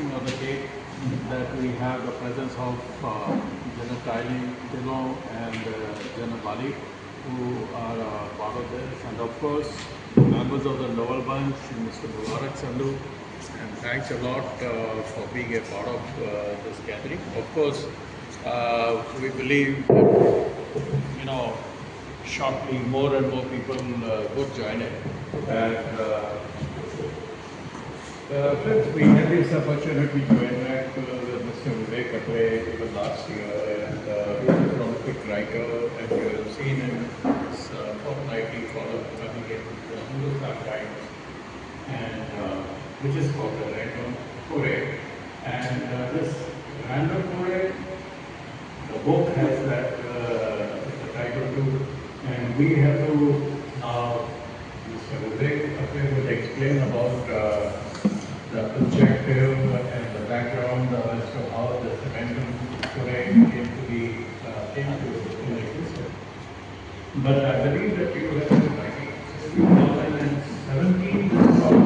icing on the cake that we have the presence of General Tyling, Dino and General Bali, who are part of this, and of course members of the Novel Bunch, Mr. Mubarak Sandhu, and thanks a lot for being a part of this gathering. Of course, we believe that, shortly more and more people would join it. And friends, we had this opportunity to interact with Mr. Vivek Atray even last year, and he's a prolific writer, and you have seen him this fortnightly column coming in the Hindustan Times, and which is called the Random Foray. And this Random Foray, the book has that title too, and we have to now, Mr. Vivek Atray would explain about the objective and the background as to how the Random Foray came to existence. But I believe that you have been writing since 2017 this book,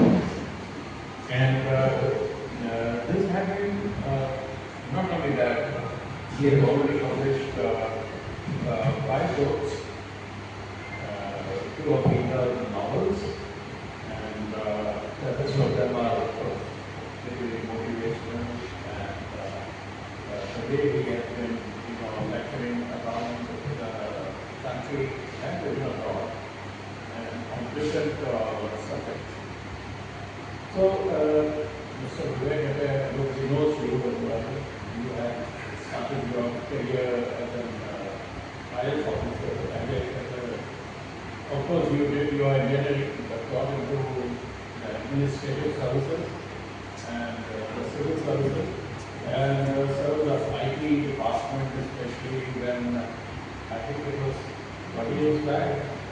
and this had been not only that, he has already published 5 books, 2 of these are novels, and the rest of them are very motivational, and today he has been lecturing around the country and even abroad and on different subjects. So Mr. Vivek Atray, he knows you as well. You have started your career as an IAS officer, and of course you did your engineering, but got into the administrative services and the civil services, and served as IT department, especially when I think it was 20 years back,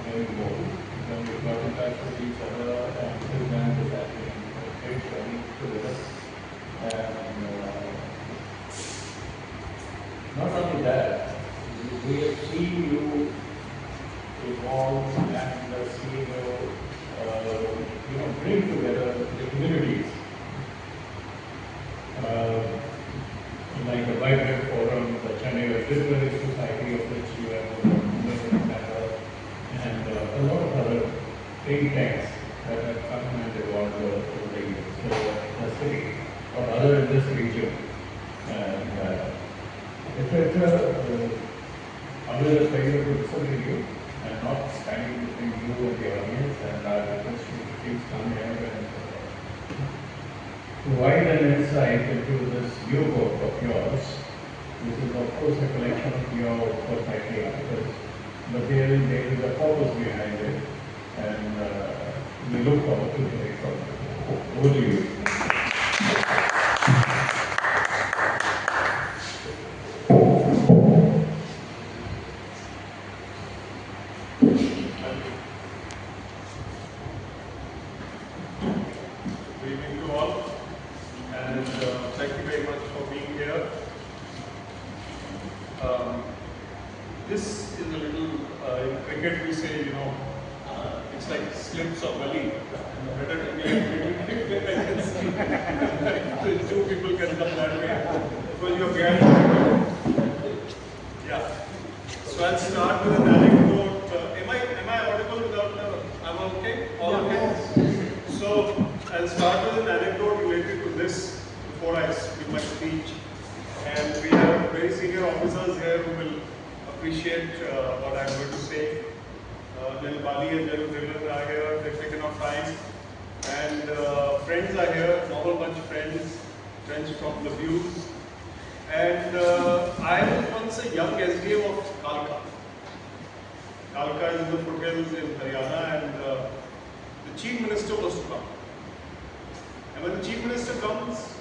maybe more, when we got in touch with each other, and till then this has been a great journey together. And not only that, we have seen you evolve and see you bring together the communities, like the Vibrant Fourm, the Chennai Literary Society, of which you have a member, and a lot of other think tanks that have come and evolved over the years. So the city or other in this region, and it's always a pleasure to listen to you and not standing between you and the audience, and I request you to please come here and provide an insight into this new book of yours. This is of course a collection of your fortnightly articles, but there is a purpose behind it, and we look forward to hearing from you. Over to you. This is a little, in cricket we say, it's like slips of gully. Better to be a so 2 people can come that way. Because you're behind. Yeah. So I'll start with an anecdote. Am I audible without I'm okay? All okay? So I'll start with an anecdote related to this before I give my speech. And we have very senior officers here who will appreciate what I'm going to say. General Bali and General Vivian are here, they've taken out time. And friends are here, Novel Bunch friends from the views. And I was once a young SDM of Kalka. Kalka is in the foothills in Haryana, and the Chief Minister was to come. And when the Chief Minister comes,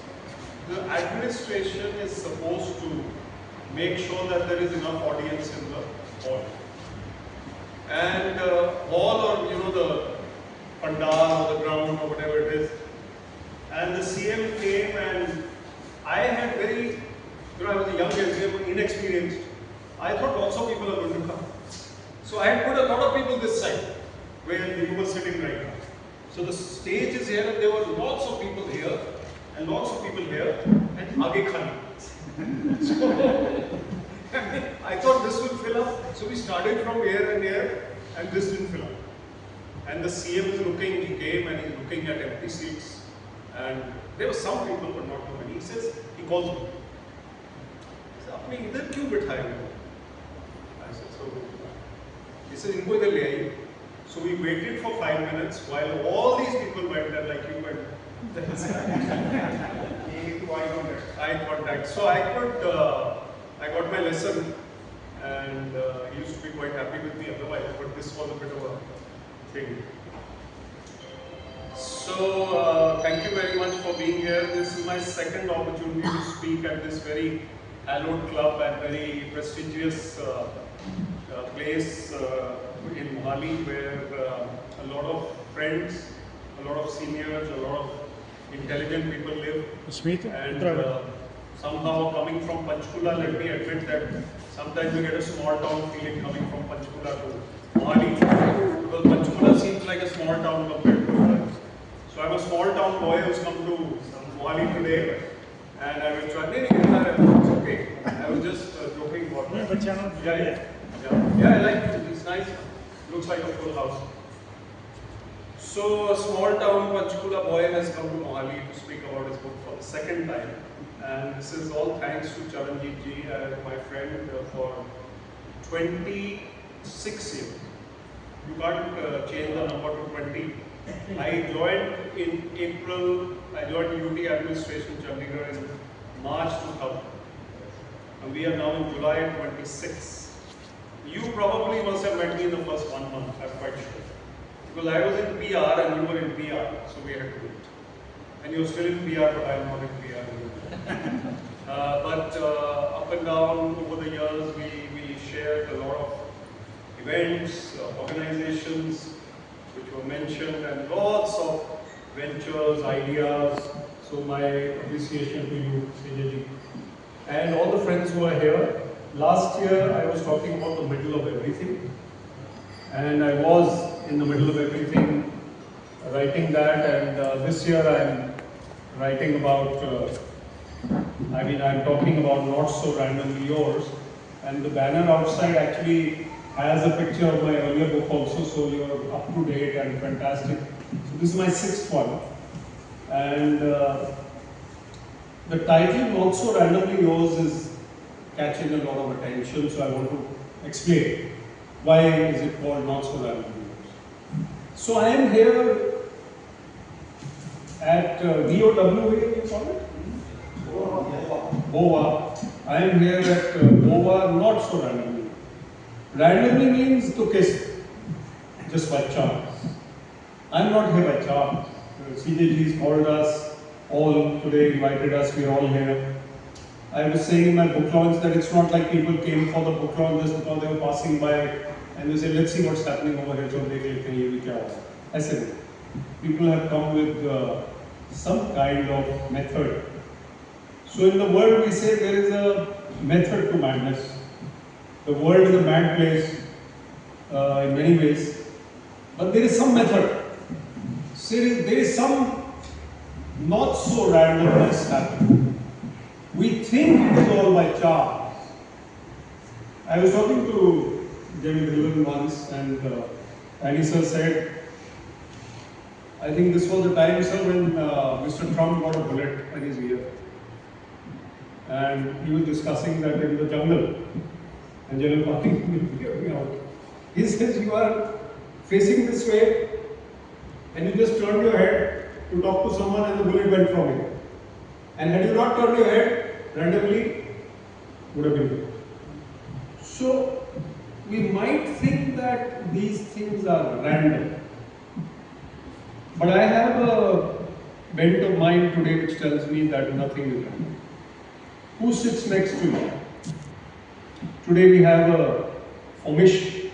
the administration is supposed to make sure that there is enough audience in the hall. And hall, or the pandal or the ground or whatever it is. And the CM came, and I had I was a young SDM, inexperienced. I thought lots of people are going to come. So I had put a lot of people this side, where you were sitting right now. So the stage is here, and there were lots of people here. and lots of people here, and Aage Khali. So, I thought this will fill up, so we started from here and here, and this didn't fill up. And the CM is looking, he came and he's looking at empty seats, and there were some people, but not too many. He says, he calls me. He said, "Apne idhar kyun bithaye ho?" I said, "So," he said, "Inko idhar le aaye." So we waited for 5 minutes while all these people went there, like you went. Eye contact. So I got my lesson, and he used to be quite happy with me otherwise, but this was a bit of a thing. So thank you very much for being here. This is my second opportunity to speak at this very hallowed club and very prestigious place in Mohali, where a lot of friends, a lot of seniors, a lot of intelligent people live. And somehow coming from Panchkula, let me admit that sometimes you get a small town feeling coming from Panchkula to Mohali, because Panchkula seems like a small town compared to Mohali. So I'm a small town boy who's come to Mohali today, and I was trying, it's okay. I was just joking about that. Yeah, I like it. It's nice. Looks like a full house. So a small town Panchkula boy has come to Mohali to speak about his book for the second time. And this is all thanks to Charanjit ji, my friend, for 26 years. You can't change the number to 20. I joined in April, I joined UT Administration Chandigarh in March 2000. And we are now in July 26. You probably must have met me in the first 1 month, I'm quite sure. Because I was in PR and you were in PR, so we had to do it. And you're still in PR, but I'm not in PR. But up and down over the years, we shared a lot of events, organizations which were mentioned, and lots of ventures, ideas. So my appreciation to you, Singh, and all the friends who are here. Last year I was talking about the middle of everything, and I was in the middle of everything writing that, and this year I'm writing about, I'm talking about Not So Randomly Yours, and the banner outside actually has a picture of my earlier book also, so you're up to date and fantastic. So this is my 6th one, and the title Not So Randomly Yours is catching a lot of attention, so I want to explain why is it called Not So Randomly Yours. So I am here at DOWA, you call it? BOA. I am here at BOA Not So Randomly. Randomly means to kiss, just by chance. I am not here by chance. CJG has called us all today, invited us, we are all here. I was saying in my book launch that it's not like people came for the book launch just because they were passing by and they said, let's see what's happening over here, so I said, people have come with some kind of method. So in the world we say there is a method to madness. The world is a mad place in many ways, but there is some method. So there is some not so randomness happening. We think it is all by chance. I was talking to David Dillon once, and he said, I think this was the time, sir, when Mr. Trump got a bullet in his ear. And he was discussing that in the jungle. And General Patil heard me out. He says, you are facing this way, and you just turned your head to talk to someone and the bullet went from you. And had you not turned your head, randomly, would have been good. So, we might think that these things are random. But I have a bent of mind today which tells me that nothing is random. Who sits next to you? Today we have a formation.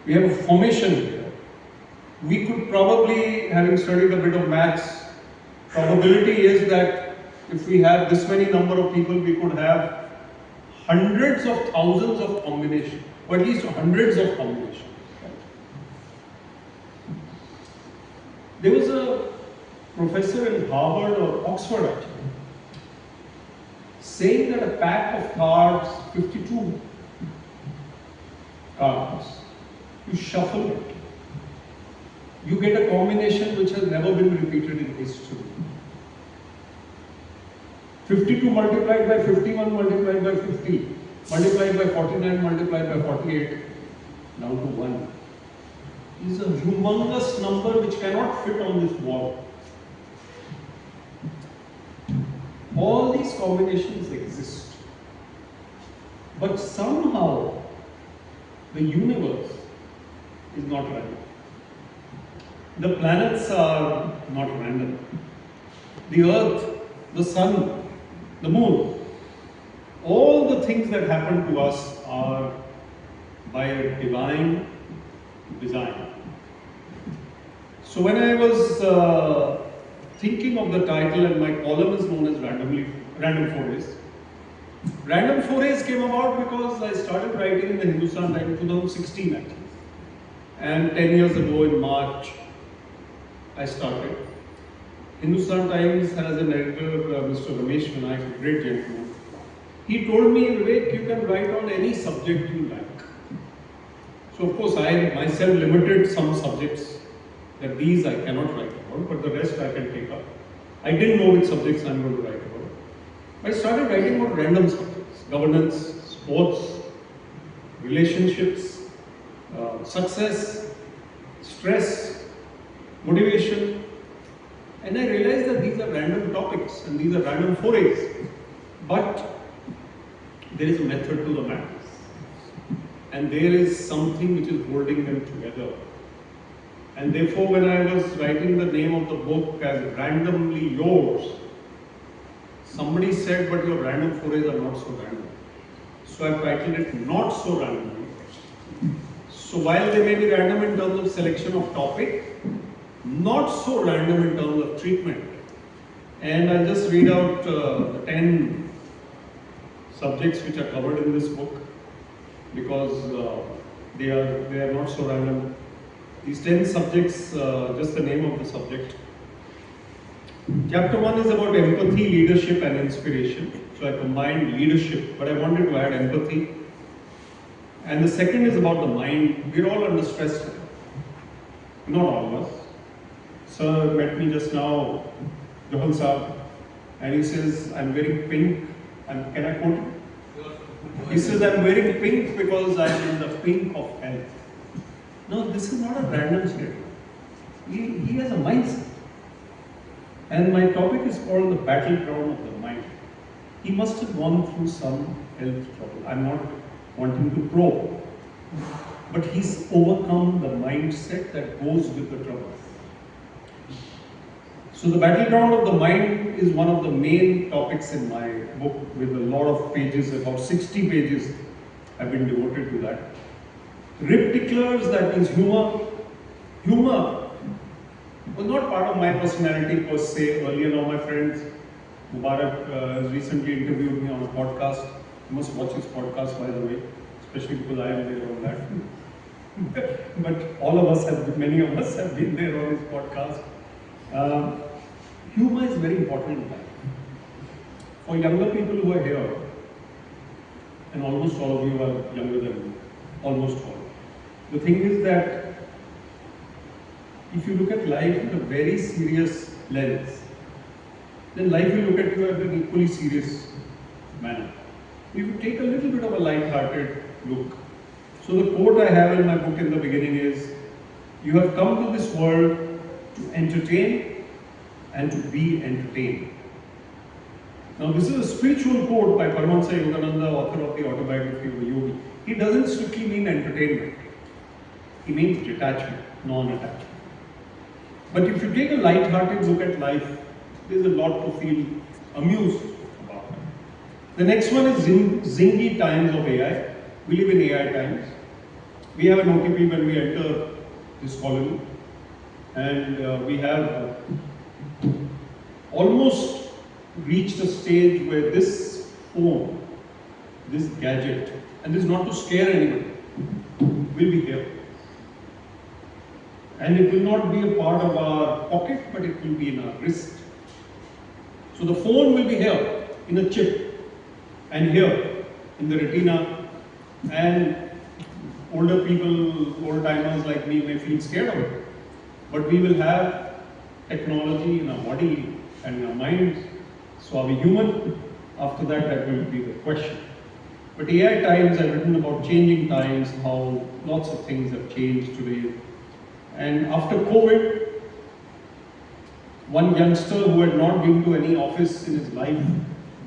We have a formation here. We could probably, having studied a bit of maths, probability is that if we have this many number of people, we could have hundreds of thousands of combinations, or at least hundreds of combinations. There was a professor in Harvard or Oxford actually, saying that a pack of cards, 52 cards, you shuffle it, you get a combination which has never been repeated in history. 52 multiplied by 51 multiplied by 50 multiplied by 49 multiplied by 48 down to 1 is a humongous number which cannot fit on this wall. All these combinations exist, but somehow the universe is not random. The planets are not random. The earth, the sun, the moon, all the things that happen to us are by a divine design. So when I was thinking of the title, and my column is known as Random Forays. Random Forays came about because I started writing in the Hindustan Times in 2016 actually. And 10 years ago in March, I started. Hindustan Times has an editor, Mr. Ramesh Vinayak, a great gentleman. He told me, Vivek, you can write on any subject you like. So of course I myself limited some subjects that these I cannot write about, but the rest I can take up. I didn't know which subjects I'm going to write about. I started writing about random subjects: governance, sports, relationships, success, stress, motivation. And I realized that these are random topics and these are random forays. But there is a method to the madness. And there is something which is holding them together. And therefore, when I was writing the name of the book as Randomly Yours, somebody said, but your random forays are not so random. So I titled it Not So Randomly. So while they may be random in terms of selection of topic, not so random in terms of treatment. And I'll just read out the 10 subjects which are covered in this book, because they are not so random. These 10 subjects, just the name of the subject. Chapter 1 is about empathy, leadership and inspiration. So I combined leadership, but I wanted to add empathy. And the second is about the mind. We're all under stress today. Not all of us. Sir met me just now, Johal Saab, and he says, I'm wearing pink. And can I quote him? He says, I'm wearing pink because I'm in the pink of health. No, this is not a random statement. He has a mindset. And my topic is called the battleground of the mind. He must have gone through some health trouble. I'm not wanting to probe. But he's overcome the mindset that goes with the trouble. So the battleground of the mind is one of the main topics in my book, with a lot of pages, about 60 pages have been devoted to that. Ripticlers, that means humor. Humor was not part of my personality per se. Earlier, now my friend Mubarak has recently interviewed me on a podcast. You must watch his podcast, by the way, especially because I am there on that. But all of us many of us have been there on his podcast. Humor is very important in life. For younger people who are here, and almost all of you are younger than me, almost all. The thing is that if you look at life in a very serious lens, then life will look at you in an equally serious manner. If you take a little bit of a light-hearted look. So the quote I have in my book in the beginning is, you have come to this world to entertain and to be entertained. Now this is a spiritual quote by Paramahansa Yogananda, author of the autobiography of a yogi. He doesn't strictly mean entertainment. He means detachment, non-attachment. But if you take a light-hearted look at life, there's a lot to feel amused about. The next one is zingy times of AI. We live in AI times. We have an OTP when we enter this colony, and we have almost reached a stage where this phone, this gadget, and this is not to scare anybody, will be here. And it will not be a part of our pocket, but it will be in our wrist. So the phone will be here in a chip, and here in the retina, and older people, old timers like me may feel scared of it. But we will have technology in our body and in our minds. So are we human? After that, that will be the question. But AI Times, I've written about changing times, how lots of things have changed today. And after COVID, one youngster who had not been to any office in his life,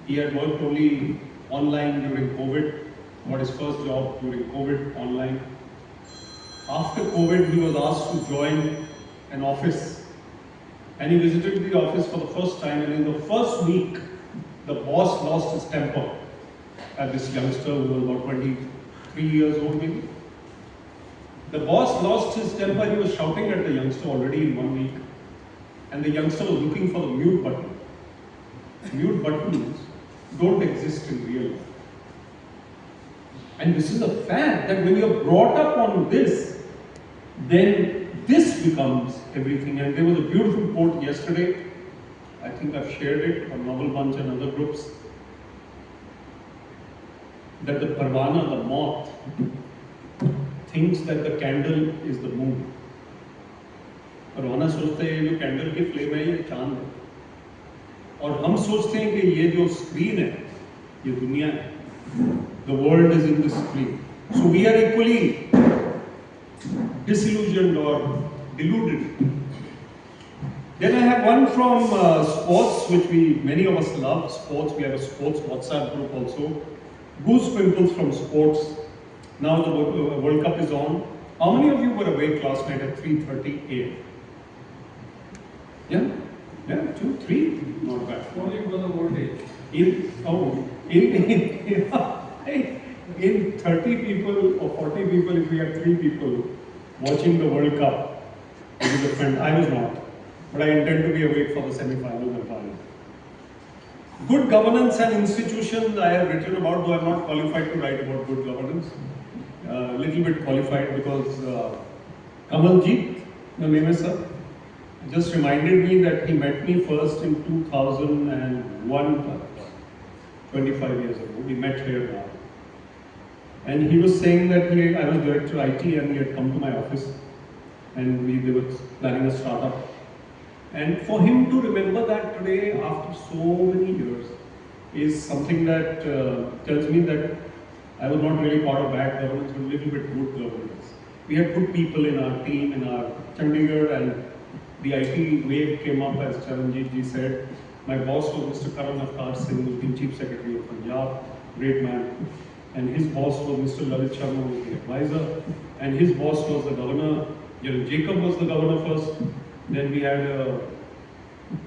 he had worked only online during COVID, got his first job during COVID online. After COVID, he was asked to join an office, and he visited the office for the first time, and in the first week, the boss lost his temper at this youngster who was about 23 years old maybe. The boss lost his temper, he was shouting at the youngster already in 1 week, and the youngster was looking for the mute button. Mute buttons don't exist in real life. And this is a fact that when you're brought up on this, then this becomes everything. And there was a beautiful quote yesterday, I think I've shared it on Novel Bunch and other groups, that the parwana, the moth, thinks that the candle is the moon. परवाना सोचते हैं ये जो candle की flame है ये चांद है, और हम सोचते हैं कि ये जो स्क्रीन है ये दुनिया है. The world is in the screen. So we are equally disillusioned or deluded. Then I have one from sports, which many of us love. Sports. We have a sports WhatsApp group also. Goose pimples from sports. Now the World Cup is on. How many of you were awake last night at 3:30 a.m.? Yeah? Yeah, 2, 3? Not bad. Only for the voltage. In 30 people or 40 people, if we had 3 people watching the World Cup, it is a friend. I was not, but I intend to be awake for the semi-final and final. Good governance and institutions I have written about, though I am not qualified to write about good governance. Little bit qualified because Kamaljeet, the name is sir, just reminded me that he met me first in 2001, 25 years ago. We met here now. And he was saying that I was director IT and he had come to my office and they were planning a startup. And for him to remember that today after so many years is something that tells me that I was not really part of bad governance, but a little bit good governance. We had good people in our team, in our Chandigarh, and the IT wave came up, as Charanjit ji said. My boss was Mr. Singh, who's been Chief Secretary of Punjab, great man. And his boss was Mr. Lalit Sharma, who was the advisor. And his boss was the governor. Jacob was the governor first. Then we had a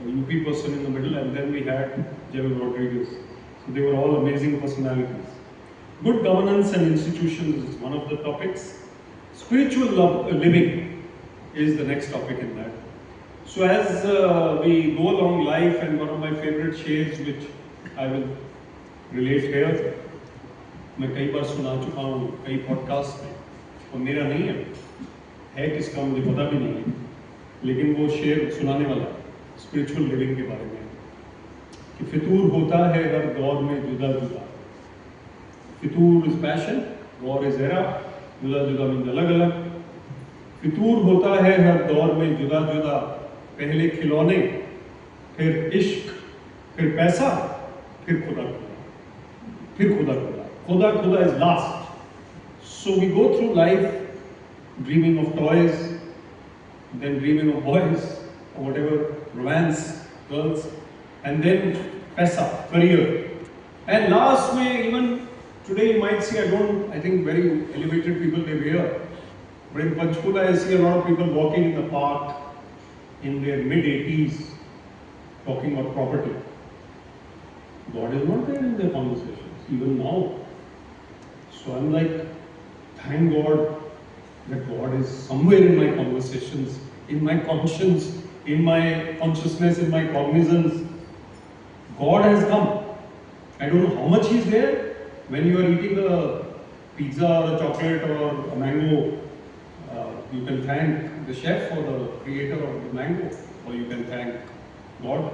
UP person in the middle, and then we had Gerald Rodriguez. So they were all amazing personalities. Good governance and institutions is one of the topics. Spiritual living is the next topic in that. So as we go along life, and one of my favorite shades which I will relate here, मैं कई बार सुना चुका हूँ कई podcast में, और मेरा नहीं है किसका मुझे पता भी नहीं है, लेकिन वो शेर सुनाने वाला स्पिरिचुअल लिविंग के बारे में कि फितूर होता है हर दौर में जुदा जुदा. फितूर इज पैशन, गौर इज एरा, जुदा जुदा मीन्स अलग अलग. फितूर होता है हर दौर में जुदा जुदा, पहले खिलौने, फिर इश्क, फिर पैसा, फिर खुदा खुदा, फिर खुदा खुदा. Khuda Khuda is last. So we go through life dreaming of toys, then dreaming of boys, or whatever, romance, girls, and then paisa, career. And last may, even today you might see, I think very elevated people live here. But in Panchkula I see a lot of people walking in the park in their mid-80s talking about property. God is not there in their conversations, even now. So I'm like, thank God that God is somewhere in my conversations, in my conscience, in my consciousness, in my cognizance. God has come. I don't know how much He's there. When you are eating a pizza or a chocolate or a mango, You can thank the chef or the creator of the mango, or you can thank God.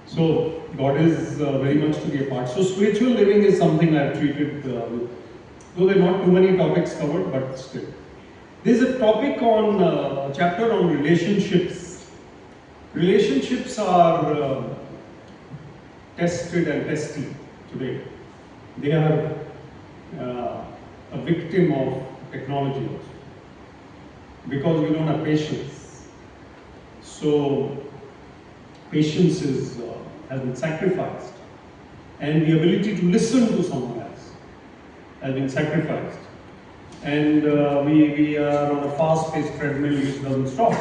So God is very much to be a part. So spiritual living is something I've treated with, though there are not too many topics covered, but still. There's a topic on, a chapter on relationships. Relationships are tested and testy today. They are a victim of technology also, because we don't have patience. So patience has been sacrificed, and the ability to listen to someone else has been sacrificed. And we are on a fast-paced treadmill which doesn't stop.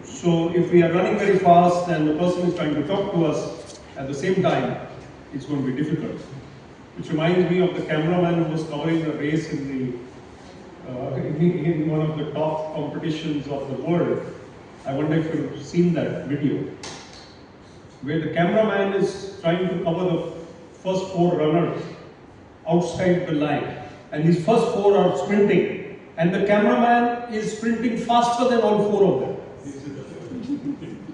So if we are running very fast and the person is trying to talk to us at the same time, it's going to be difficult. Which reminds me of the cameraman who was covering a race in one of the top competitions of the world. I wonder if you've seen that video, where the cameraman is trying to cover the first 4 runners outside the line, and these first 4 are sprinting, and the cameraman is sprinting faster than all 4 of them.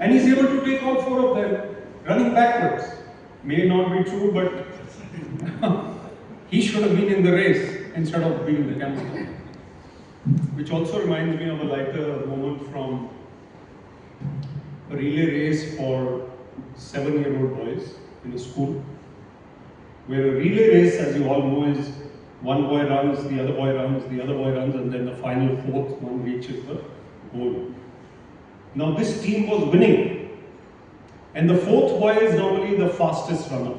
And he's able to take all 4 of them running backwards. May not be true, but he should have been in the race instead of being the cameraman. Which also reminds me of a lighter moment from a relay race for 7-year-old boys in a school, where a relay race, as you all know, is one boy runs, the other boy runs, the other boy runs, and then the final 4th one reaches the goal. Now this team was winning, and the 4th boy is normally the fastest runner.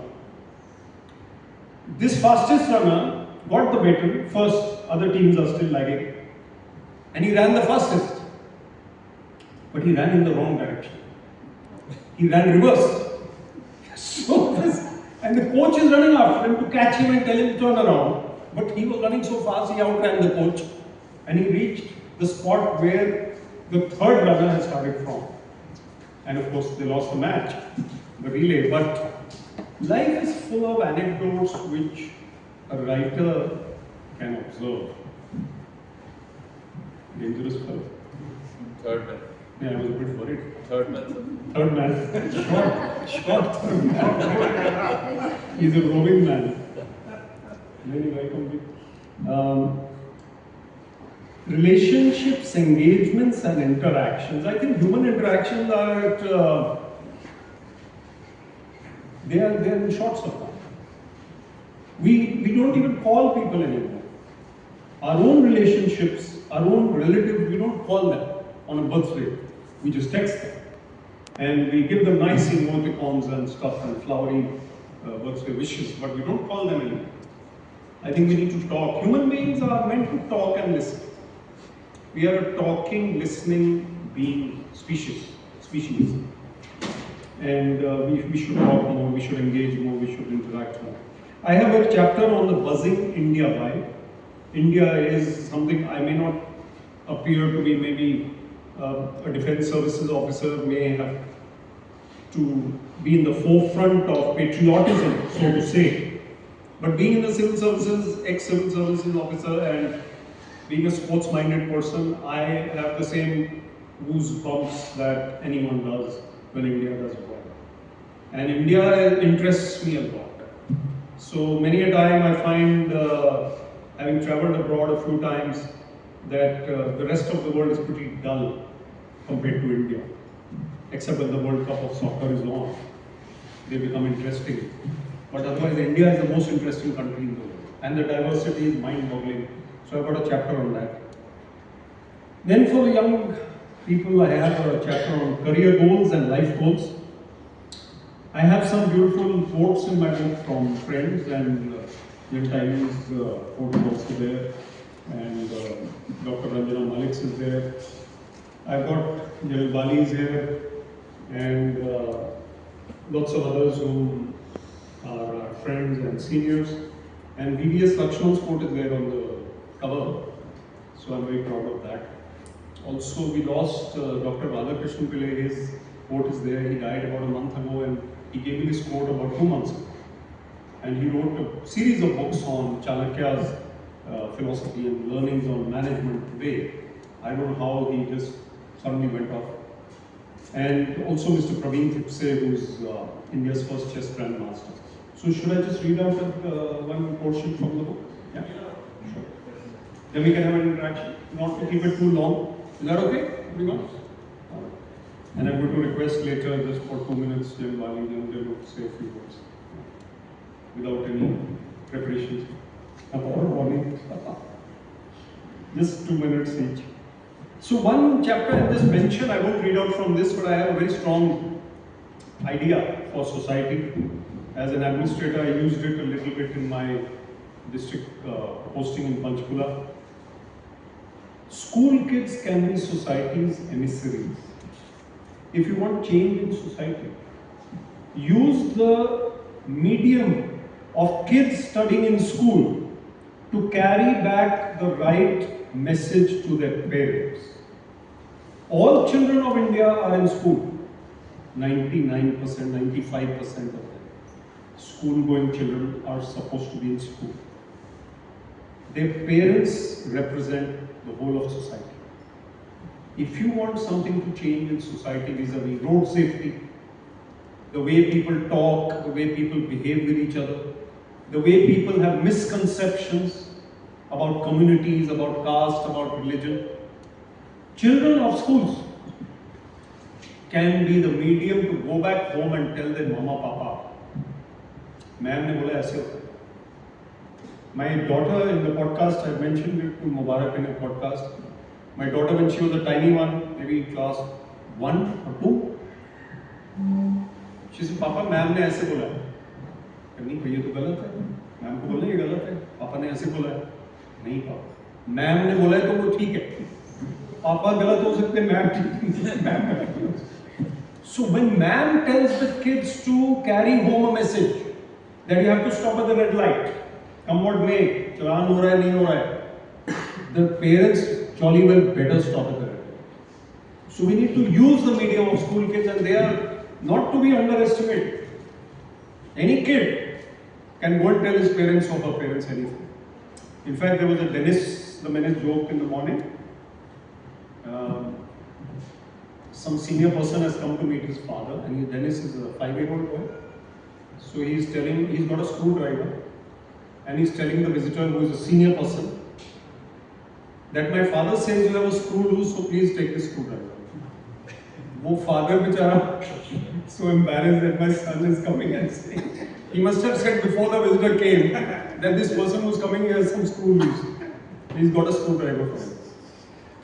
This fastest runner got the baton first, other teams are still lagging, and he ran the fastest, but he ran in the wrong direction. He ran reverse. And the coach is running after him to catch him and tell him to turn around. But he was running so fast, he outran the coach, and he reached the spot where the 3rd runner had started from. And of course, they lost the match, the relay. But life is full of anecdotes which a writer can observe. Dangerous fellow. 3rd man. Yeah, I was a bit worried. 3rd man. 3rd man. Short 3rd man. He's a roving man. Very welcome. Relationships, engagements, and interactions. I think human interactions are at, they are in short supply. We don't even call people anymore. Our own relationships, our own relatives, we don't call them on a birthday. We just text them. And we give them nice emoticons and stuff and flowery birthday wishes, but we don't call them anymore. I think we need to talk. Human beings are meant to talk and listen. We are a talking, listening being species. And we should talk more, we should engage more, we should interact more. I have a chapter on the buzzing India vibe. India is something I may not appear to be, maybe a defense services officer may have to be in the forefront of patriotism, so to say. But being in the civil services, ex-civil services officer, and being a sports-minded person, I have the same goosebumps that anyone does when India does well. And India interests me a lot. So many a time I find, having traveled abroad a few times, that the rest of the world is pretty dull compared to India. Except when the World Cup of soccer is on, they become interesting. But otherwise, India is the most interesting country in the world. And the diversity is mind-boggling. So I've got a chapter on that. Then for the young people, I have a chapter on career goals and life goals. I have some beautiful quotes in my book from friends, and Jim Taiman's quote is also there, and Dr. Ranjana Malik's is there. I've got Jalil Bali's here, and lots of others who are our friends and seniors. And VVS Laxman's quote is there on the cover, so I'm very proud of that. Also, we lost Dr. Radhakrishnan Pillai. His quote is there. He died about a month ago, and he gave me this quote about 2 months ago. And he wrote a series of books on Chanakya's philosophy and learnings on management today. I don't know how he just suddenly went off. And also Mr. Praveen Tipse, who's India's first chess grandmaster. So should I just read out one portion from the book? Yeah? Sure. Then we can have an interaction, not to keep it too long. Is that okay, everyone? And I'm going to request later, just for 2 minutes, Jim Bali and Jim to say a few words. Without any preparations. Or warning. Just 2 minutes each. So one chapter I just mentioned, I won't read out from this, but I have a very strong idea for society. As an administrator, I used it a little bit in my district posting in Panchkula. School kids can be society's emissaries. If you want change in society, use the medium of kids studying in school to carry back the right message to their parents. All children of India are in school. 99%, 95% of them. School-going children are supposed to be in school. Their parents represent the whole of society. If you want something to change in society vis-a-vis road safety, the way people talk, the way people behave with each other, the way people have misconceptions about communities, about caste, about religion, children of schools can be the medium to go back home and tell their mama, papa, ma'am ne bola aise hota. My daughter in the podcast, I mentioned it to Mubarak in a podcast. My daughter, when she was a tiny one, maybe class 1 or 2, she said, Papa, ma'am ne aise bola hai. नहीं भैया तो गलत है, ma'am को बोलना ये गलत है, पापा ने ऐसे बोला है, नहीं पापा, मैम ने बोला है तो वो ठीक है, पापा गलत हो सकते, मैम ठीक है, मैम गलत हो सकते. So when ma'am tells the kids to carry home a message that you have to stop at the red light, come what may, चालान हो रहा है नहीं हो रहा है, the parents jolly well better stop at the red light. So we need to use the medium of school kids, and they are not to be underestimated. Any kid can go and tell his parents or her parents anything. In fact, there was a Dennis the Menace joke in the morning. Some senior person has come to meet his father, and Dennis is a 5-year-old boy. So he's got a screwdriver, and he's telling the visitor, who is a senior person, that my father says you have a screw loose, so please take this screwdriver. Wo father bichara so embarrassed that my son is coming and saying, he must have said before the visitor came that this person who's coming has some screw loose. He's got a screwdriver for him.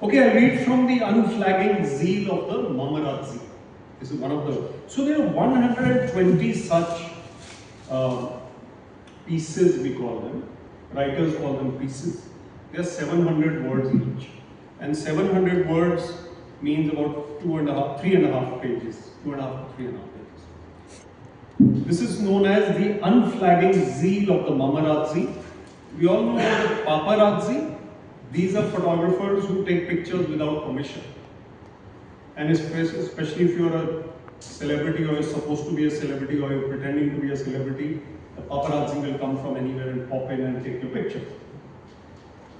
Okay, I read from the unflagging zeal of the Mamarazzi. This is one of the. So there are 120 such pieces, we call them. Writers call them pieces. There are 700 words each. And 700 words means about 3.5 pages. 2.5 to 3.5 pages. This is known as the unflagging zeal of the Mamarazzi. We all know about the paparazzi. These are photographers who take pictures without permission. And especially if you're a celebrity or you're supposed to be a celebrity or you're pretending to be a celebrity, the paparazzi will come from anywhere and pop in and take your picture.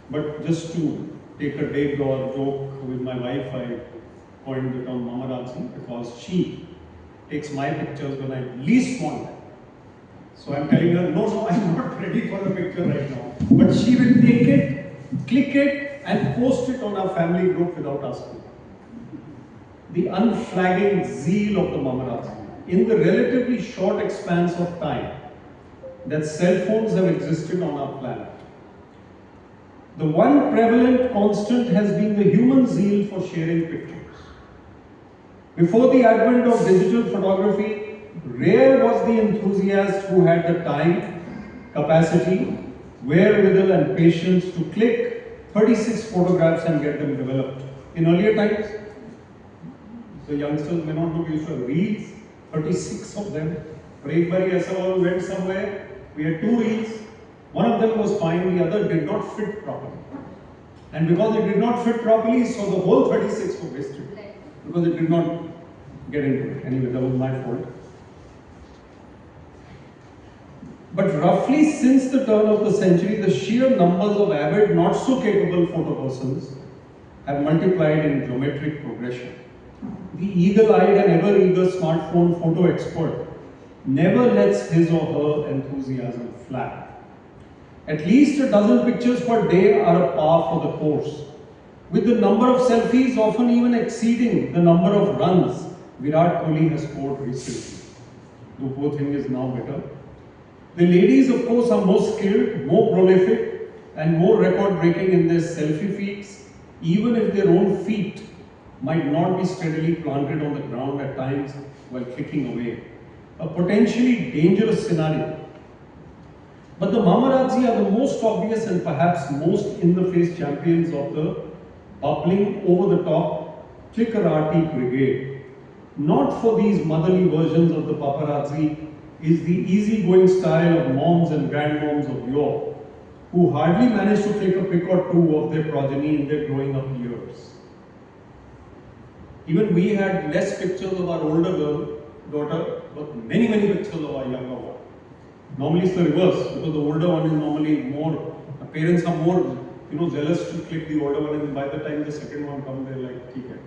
But just to take a dig or joke with my wife, I coined the term Mamarazzi because she takes my pictures when I least want them. So I'm telling her, no, I'm not ready for a picture right now. But she will take it, click it, and post it on our family group without asking. The unflagging zeal of the Mamarazzi. In the relatively short expanse of time that cell phones have existed on our planet, the one prevalent constant has been the human zeal for sharing pictures. Before the advent of digital photography, rare was the enthusiast who had the time, capacity, wherewithal and patience to click 36 photographs and get them developed. In earlier times, the youngsters may not know, we used to have reels, 36 of them. But एक बार ऐसा went somewhere, we had 2 reels. One of them was fine, the other did not fit properly. And because it did not fit properly, so the whole 36 were wasted. Because it did not get into it. Anyway, that was my fault. But roughly since the turn of the century, the sheer numbers of avid, not so capable photo persons have multiplied in geometric progression. The eagle-eyed and ever-eager smartphone photo expert never lets his or her enthusiasm flag. At least a dozen pictures per day are a par for the course, with the number of selfies often even exceeding the number of runs Virat Kohli has scored recently, though poor thing is now better. The ladies, of course, are more skilled, more prolific, and more record-breaking in their selfie feeds, even if their own feet might not be steadily planted on the ground at times while clicking away. A potentially dangerous scenario. But the Mamarazzi are the most obvious and perhaps most in-the-face champions of the bubbling, over-the-top, clickerati brigade. Not for these motherly versions of the paparazzi is the easygoing style of moms and grandmoms of yore, who hardly manage to take a pic or two of their progeny in their growing up years. Even we had less pictures of our older daughter, but many pictures of our younger one. Normally it's the reverse, because the older one is normally more, the parents are more jealous to click the older one, and by the time the second one comes, they're like, okay.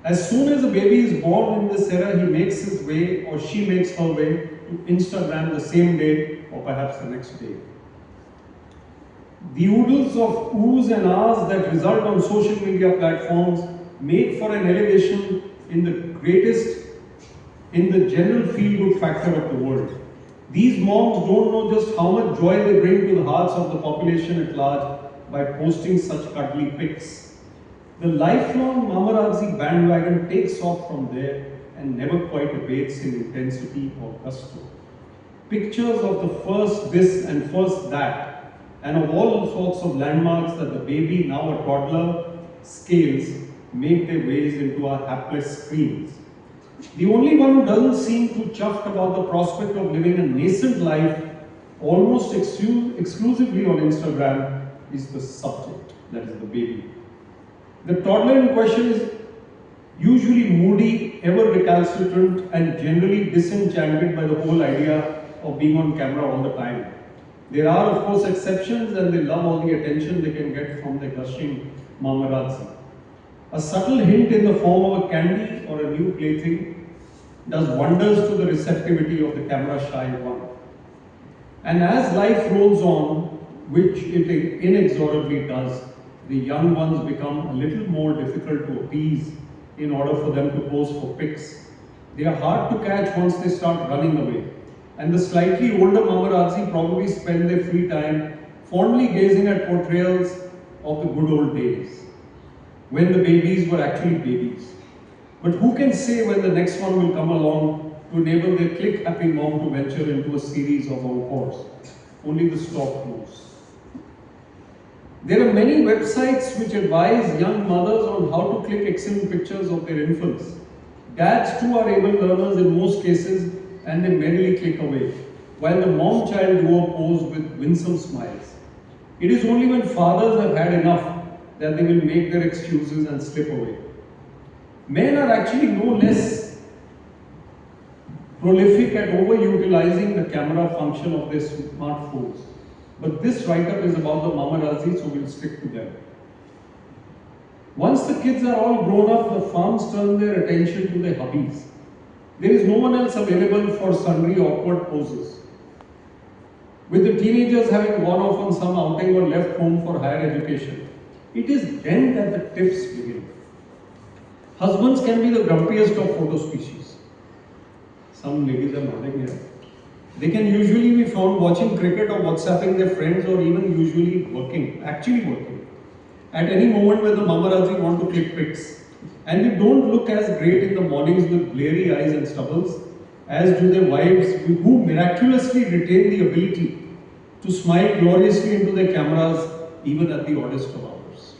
As soon as a baby is born in this era, he makes his way, or she makes her way to Instagram the same day, or perhaps the next day. The oodles of oohs and ahs that result on social media platforms make for an elevation in the general feel-good factor of the world. These moms don't know just how much joy they bring to the hearts of the population at large by posting such cuddly pics. The lifelong Mamarazzi bandwagon takes off from there and never quite abates in intensity or gusto. Pictures of the first this and first that, and of all sorts of landmarks that the baby, now a toddler, scales, make their ways into our hapless screens. The only one who doesn't seem too chuffed about the prospect of living a nascent life almost exclusively on Instagram is the subject, that is the baby. The toddler in question is usually moody, ever recalcitrant, and generally disenchanted by the whole idea of being on camera all the time. There are, of course, exceptions, and they love all the attention they can get from their gushing mamarazzi. A subtle hint in the form of a candy or a new plaything does wonders to the receptivity of the camera-shy one. And as life rolls on, which it inexorably does, the young ones become a little more difficult to appease in order for them to pose for pics. They are hard to catch once they start running away. And the slightly older mamarazzi probably spend their free time fondly gazing at portrayals of the good old days, when the babies were actually babies. But who can say when the next one will come along to enable their click-happy mom to venture into a series of encores? Only the stock knows. There are many websites which advise young mothers on how to click excellent pictures of their infants. Dads too are able learners in most cases, and they merrily click away, while the mom-child duo pose with winsome smiles. It is only when fathers have had enough that they will make their excuses and slip away. Men are actually no less prolific at overutilizing the camera function of their smartphones. But this write-up is about the mamarazzi, so we'll stick to them. Once the kids are all grown up, the farms turn their attention to their hubbies. There is no one else available for sundry awkward poses. With the teenagers having gone off on some outing or left home for higher education, it is then that the tiffs begin. Husbands can be the grumpiest of photo species. Some ladies are nodding here. They can usually be found watching cricket or WhatsApping their friends, or even usually actually working. At any moment when the mamarazzi want to click pics. And they don't look as great in the mornings with bleary eyes and stubbles as do their wives, who miraculously retain the ability to smile gloriously into their cameras even at the oddest of hours.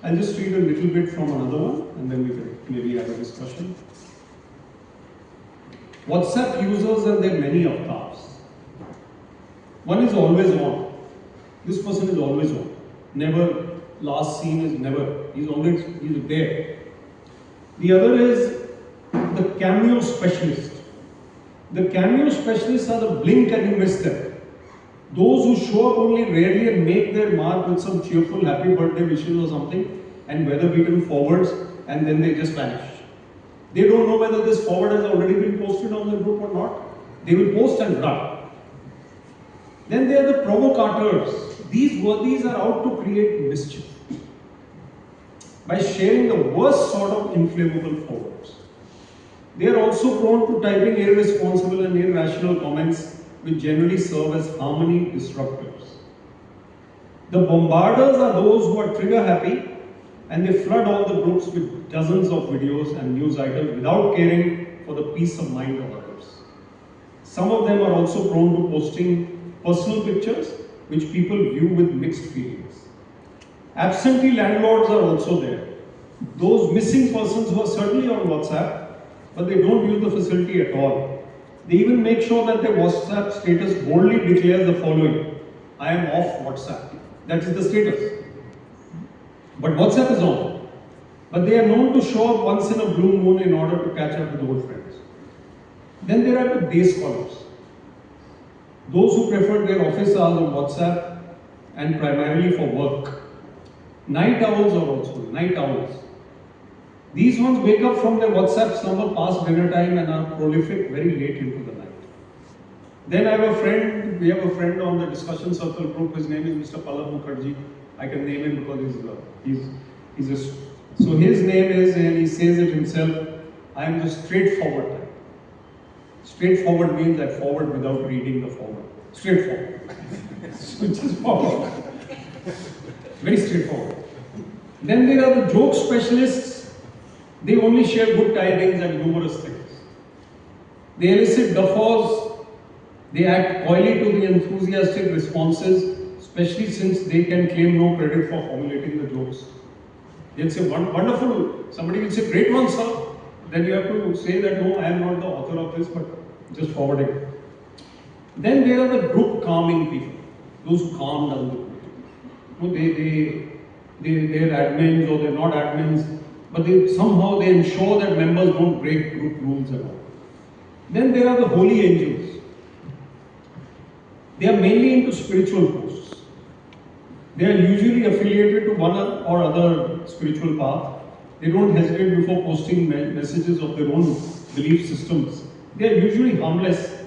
I'll just read a little bit from another one and then we can maybe have a discussion. WhatsApp users and their many avatars. One is always on. This person is always on. Never, last seen is never. He's there. The other is the cameo specialist. The cameo specialists are the blink and you miss them. Those who show up only rarely and make their mark with some cheerful happy birthday wishes or something and weather-beaten forwards, and then they just vanish. They don't know whether this forward has already been posted on the group or not. They will post and run. Then there are the provocateurs. These worthies are out to create mischief by sharing the worst sort of inflammable forwards. They are also prone to typing irresponsible and irrational comments which generally serve as harmony disruptors. The bombarders are those who are trigger happy and they flood all the groups with dozens of videos and news items without caring for the peace of mind of others. Some of them are also prone to posting personal pictures which people view with mixed feelings. Absentee landlords are also there. Those missing persons who are certainly on WhatsApp, but they don't use the facility at all. They even make sure that their WhatsApp status boldly declares the following: I am off WhatsApp. That is the status. But WhatsApp is on. But they are known to show up once in a blue moon in order to catch up with old friends. Then there are the day scholars. Those who prefer their office hours on WhatsApp and primarily for work. Night owls are also night owls. These ones wake up from their WhatsApp slumber past dinner time and are prolific very late into the night. Then I have a friend, we have a friend on the discussion circle group, his name is Mr. Palak Mukherjee. I can name him because so his name is, and he says it himself, I am the straightforward type. Straightforward means I forward without reading the forward. Straightforward. So just forward. Very straightforward. Then there are the joke specialists. They only share good tidings and humorous things. They elicit guffaws. They act coyly to the enthusiastic responses, especially since they can claim no credit for formulating the jokes. They'll say, wonderful, somebody will say, great one, sir. Then you have to say that, no, I am not the author of this, but just forwarding it. Then there are the group calming people, those who calm down the group. They're admins or they're not admins, but somehow they ensure that members don't break group rules at all. Then there are the holy angels. They are mainly into spiritual posts. They are usually affiliated to one or other spiritual path. They don't hesitate before posting messages of their own belief systems. They are usually harmless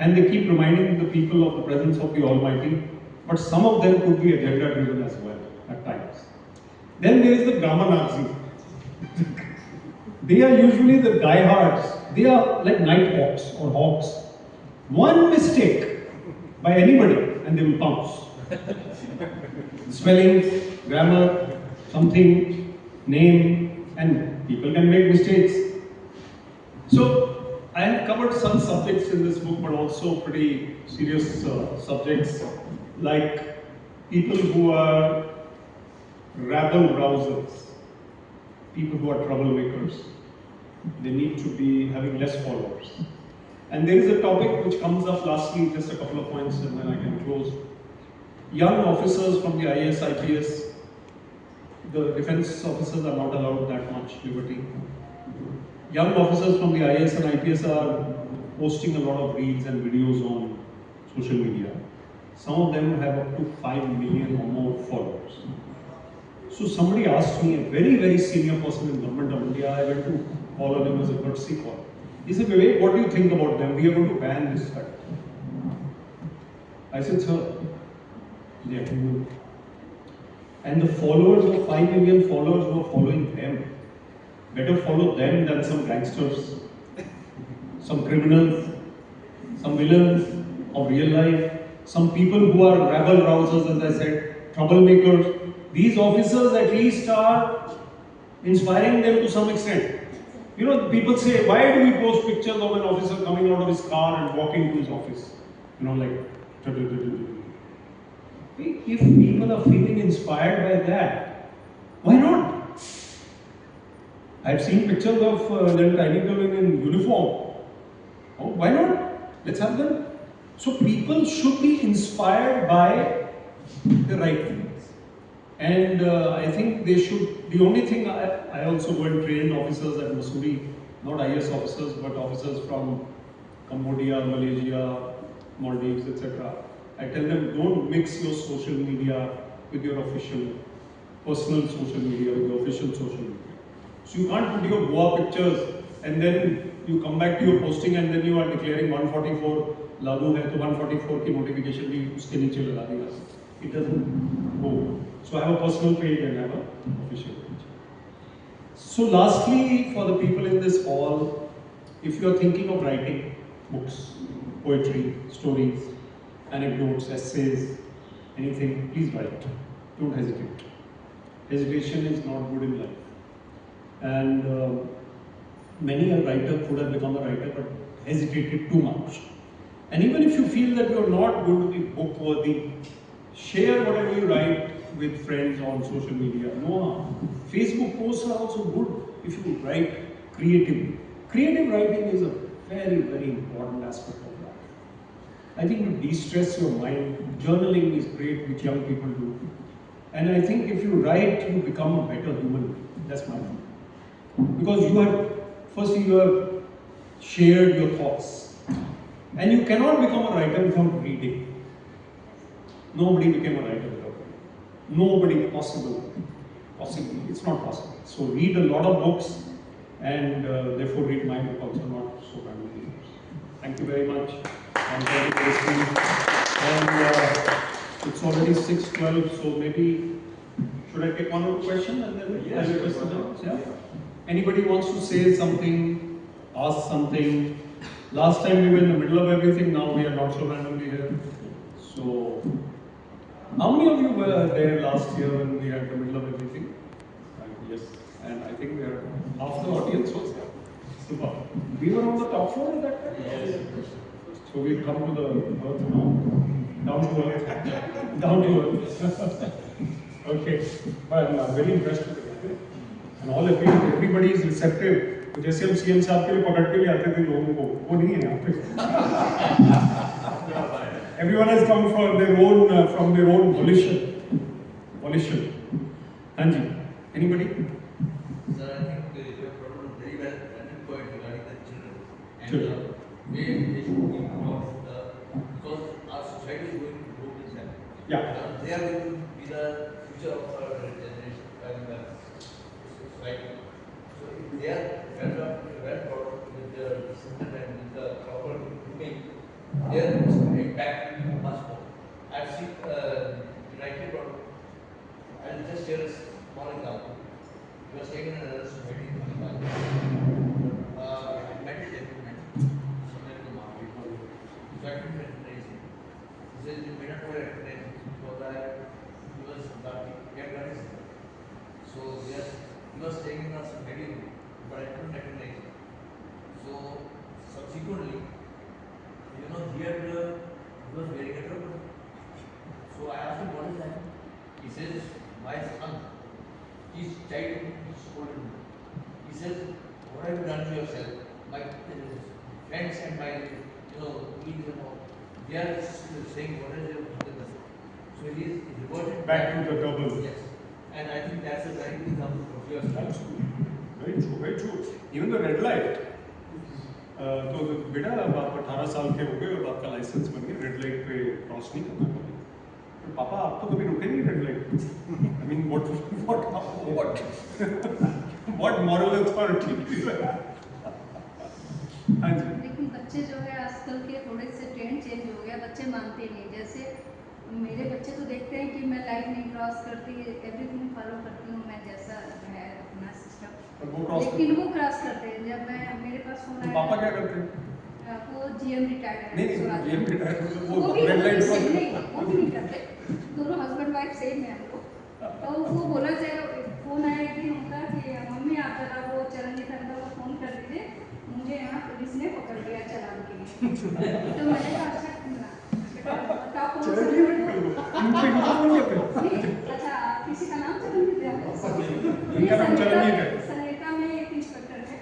and they keep reminding the people of the presence of the Almighty, but some of them could be agenda driven as well at times. Then there is the Gamma Nazi. They are usually the diehards. They are like night hawks or hawks. One mistake by anybody and they will pounce. Spelling, grammar, something, name, and people can make mistakes. So I have covered some subjects in this book, but also pretty serious subjects like people who are rabble rousers, people who are troublemakers. They need to be having less followers. And there is a topic which comes up lastly, just a couple of points and then I can close. Young officers from the IAS, IPS, the defense officers are not allowed that much liberty. Young officers from the IAS and IPS are posting a lot of reels and videos on social media. Some of them have up to 5 million or more followers. So somebody asked me, a very, very senior person in government of India, I went to call on him as a courtesy call. He said, Vivek, what do you think about them? We are going to ban this fact. I said, sir, they have to move. And the followers of 5 million followers who are following them, better follow them than some gangsters, some criminals, some villains of real life, some people who are rabble rousers, as I said, troublemakers. These officers at least are inspiring them to some extent. You know, people say, why do we post pictures of an officer coming out of his car and walking to his office? You know, like, if people are feeling inspired by that, why not? I've seen pictures of little tiny girls in uniform. Oh, why not? Let's have them. So people should be inspired by the right things. And I think they should, the only thing, I also go and train officers at Missouri, not IAS officers, but officers from Cambodia, Malaysia, Maldives, etc. I tell them, don't mix your social media with your official personal social media, with your official social media. So you can't put your Goa pictures and then you come back to your posting and then you are declaring 144 लागू है तो 144 की notification भी उसके नीचे लगा देगा. It doesn't go. So I have a personal page and I have an official page. So lastly, for the people in this hall, if you are thinking of writing books, poetry, stories, anecdotes, essays, anything, please write. Don't hesitate. Hesitation is not good in life. And many a writer could have become a writer but hesitated too much. And even if you feel that you are not going to be book worthy, share whatever you write with friends on social media. No harm. Facebook posts are also good if you write creatively. Creative writing is a very, very important aspect of life. I think to de-stress your mind, journaling is great, which young people do. And I think if you write, you become a better human being. That's my view. Because you have, firstly, you have shared your thoughts. And you cannot become a writer without reading. Nobody became a writer without reading. Nobody possibly. It's not possible. So read a lot of books and therefore read my book also, not so randomly. Thank you very much. And thank you for listening. And it's already 6:12, so maybe should I take one more question and then Yes, yeah? Anybody wants to say something, ask something? Last time we were in the middle of everything, now we are not so randomly here. So, how many of you were there last year when we had the middle of everything? Yes, and I think we are half the audience was there. Super. We were on the top floor at that time? Yes. So we come to the earth now. Down to earth. Down to earth. Okay. But I'm very impressed with it. And all everybody is receptive. तो जैसे हम CM साहब के लिए पकड़ के ले आते थे लोगों को, वो नहीं है यहाँ पे. Everyone has come from their own volition. हाँ जी. Anybody? Sir, I think you have brought a very well running point regarding the children. And Children. way they should be taught because our society is going to grow with them. Yeah. They are going to be the future of our generation and the society. So if they are well taught with the discipline and with the proper grooming, their impact will be much more. I've seen rightly brought. I'll just share a small example. You are staying in another society in Mumbai. I met a gentleman somewhere in the market. So I couldn't recognize him. He said, you may not know recognize him because he was Afghanistan. So yes, he was staying in a society, but I couldn't recognize him. So subsequently, he was wearing a turban. So I asked him, what is that? He says, my son. His child scolded me. He says, what have you done to yourself? My friends and my colleagues and all, they are saying, what is your business? So he is reverted Back to the turban. Yes. And I think that's a very good example of yours. Absolutely. Very true, very true. Even the red light. तो बेटा अब आप 18 साल के हो गए और आपका लाइसेंस बन गया, रेड लाइट पे क्रॉस नहीं करना कभी. तो पापा आप तो कभी रुके नहीं red light. I mean what moral authority? हाँ जी. लेकिन बच्चे जो है आजकल के थोड़े से ट्रेंड चेंज हो गया, बच्चे मानते नहीं. जैसे मेरे बच्चे तो देखते हैं कि मैं लाइन नहीं क्रॉस करती, एवरीथिंग फॉलो करती हूँ मैं जैसा है अपना सिस्टम, लेकिन वो क्रॉस करते हैं. जब मैं मेरे पास फोन आया, पापा क्या करते हैं? वो जीएम रिटायर्ड है. नहीं जीएम रिटायर्ड वो भी रेड लाइट नहीं करते. दोनों हस्बैंड वाइफ सेम है हम लोग. तो वो बोला जाए, फोन आया कि उनका कि मम्मी आप जरा वो चरणजीत अंकल को फोन कर दीजिए, मुझे यहाँ पुलिस ने पकड़ लिया चालान के लिए. तो मैंने कहा अच्छा अच्छा किसी का नाम चरणजीत है. सनेटा में एक इंस्पेक्टर है,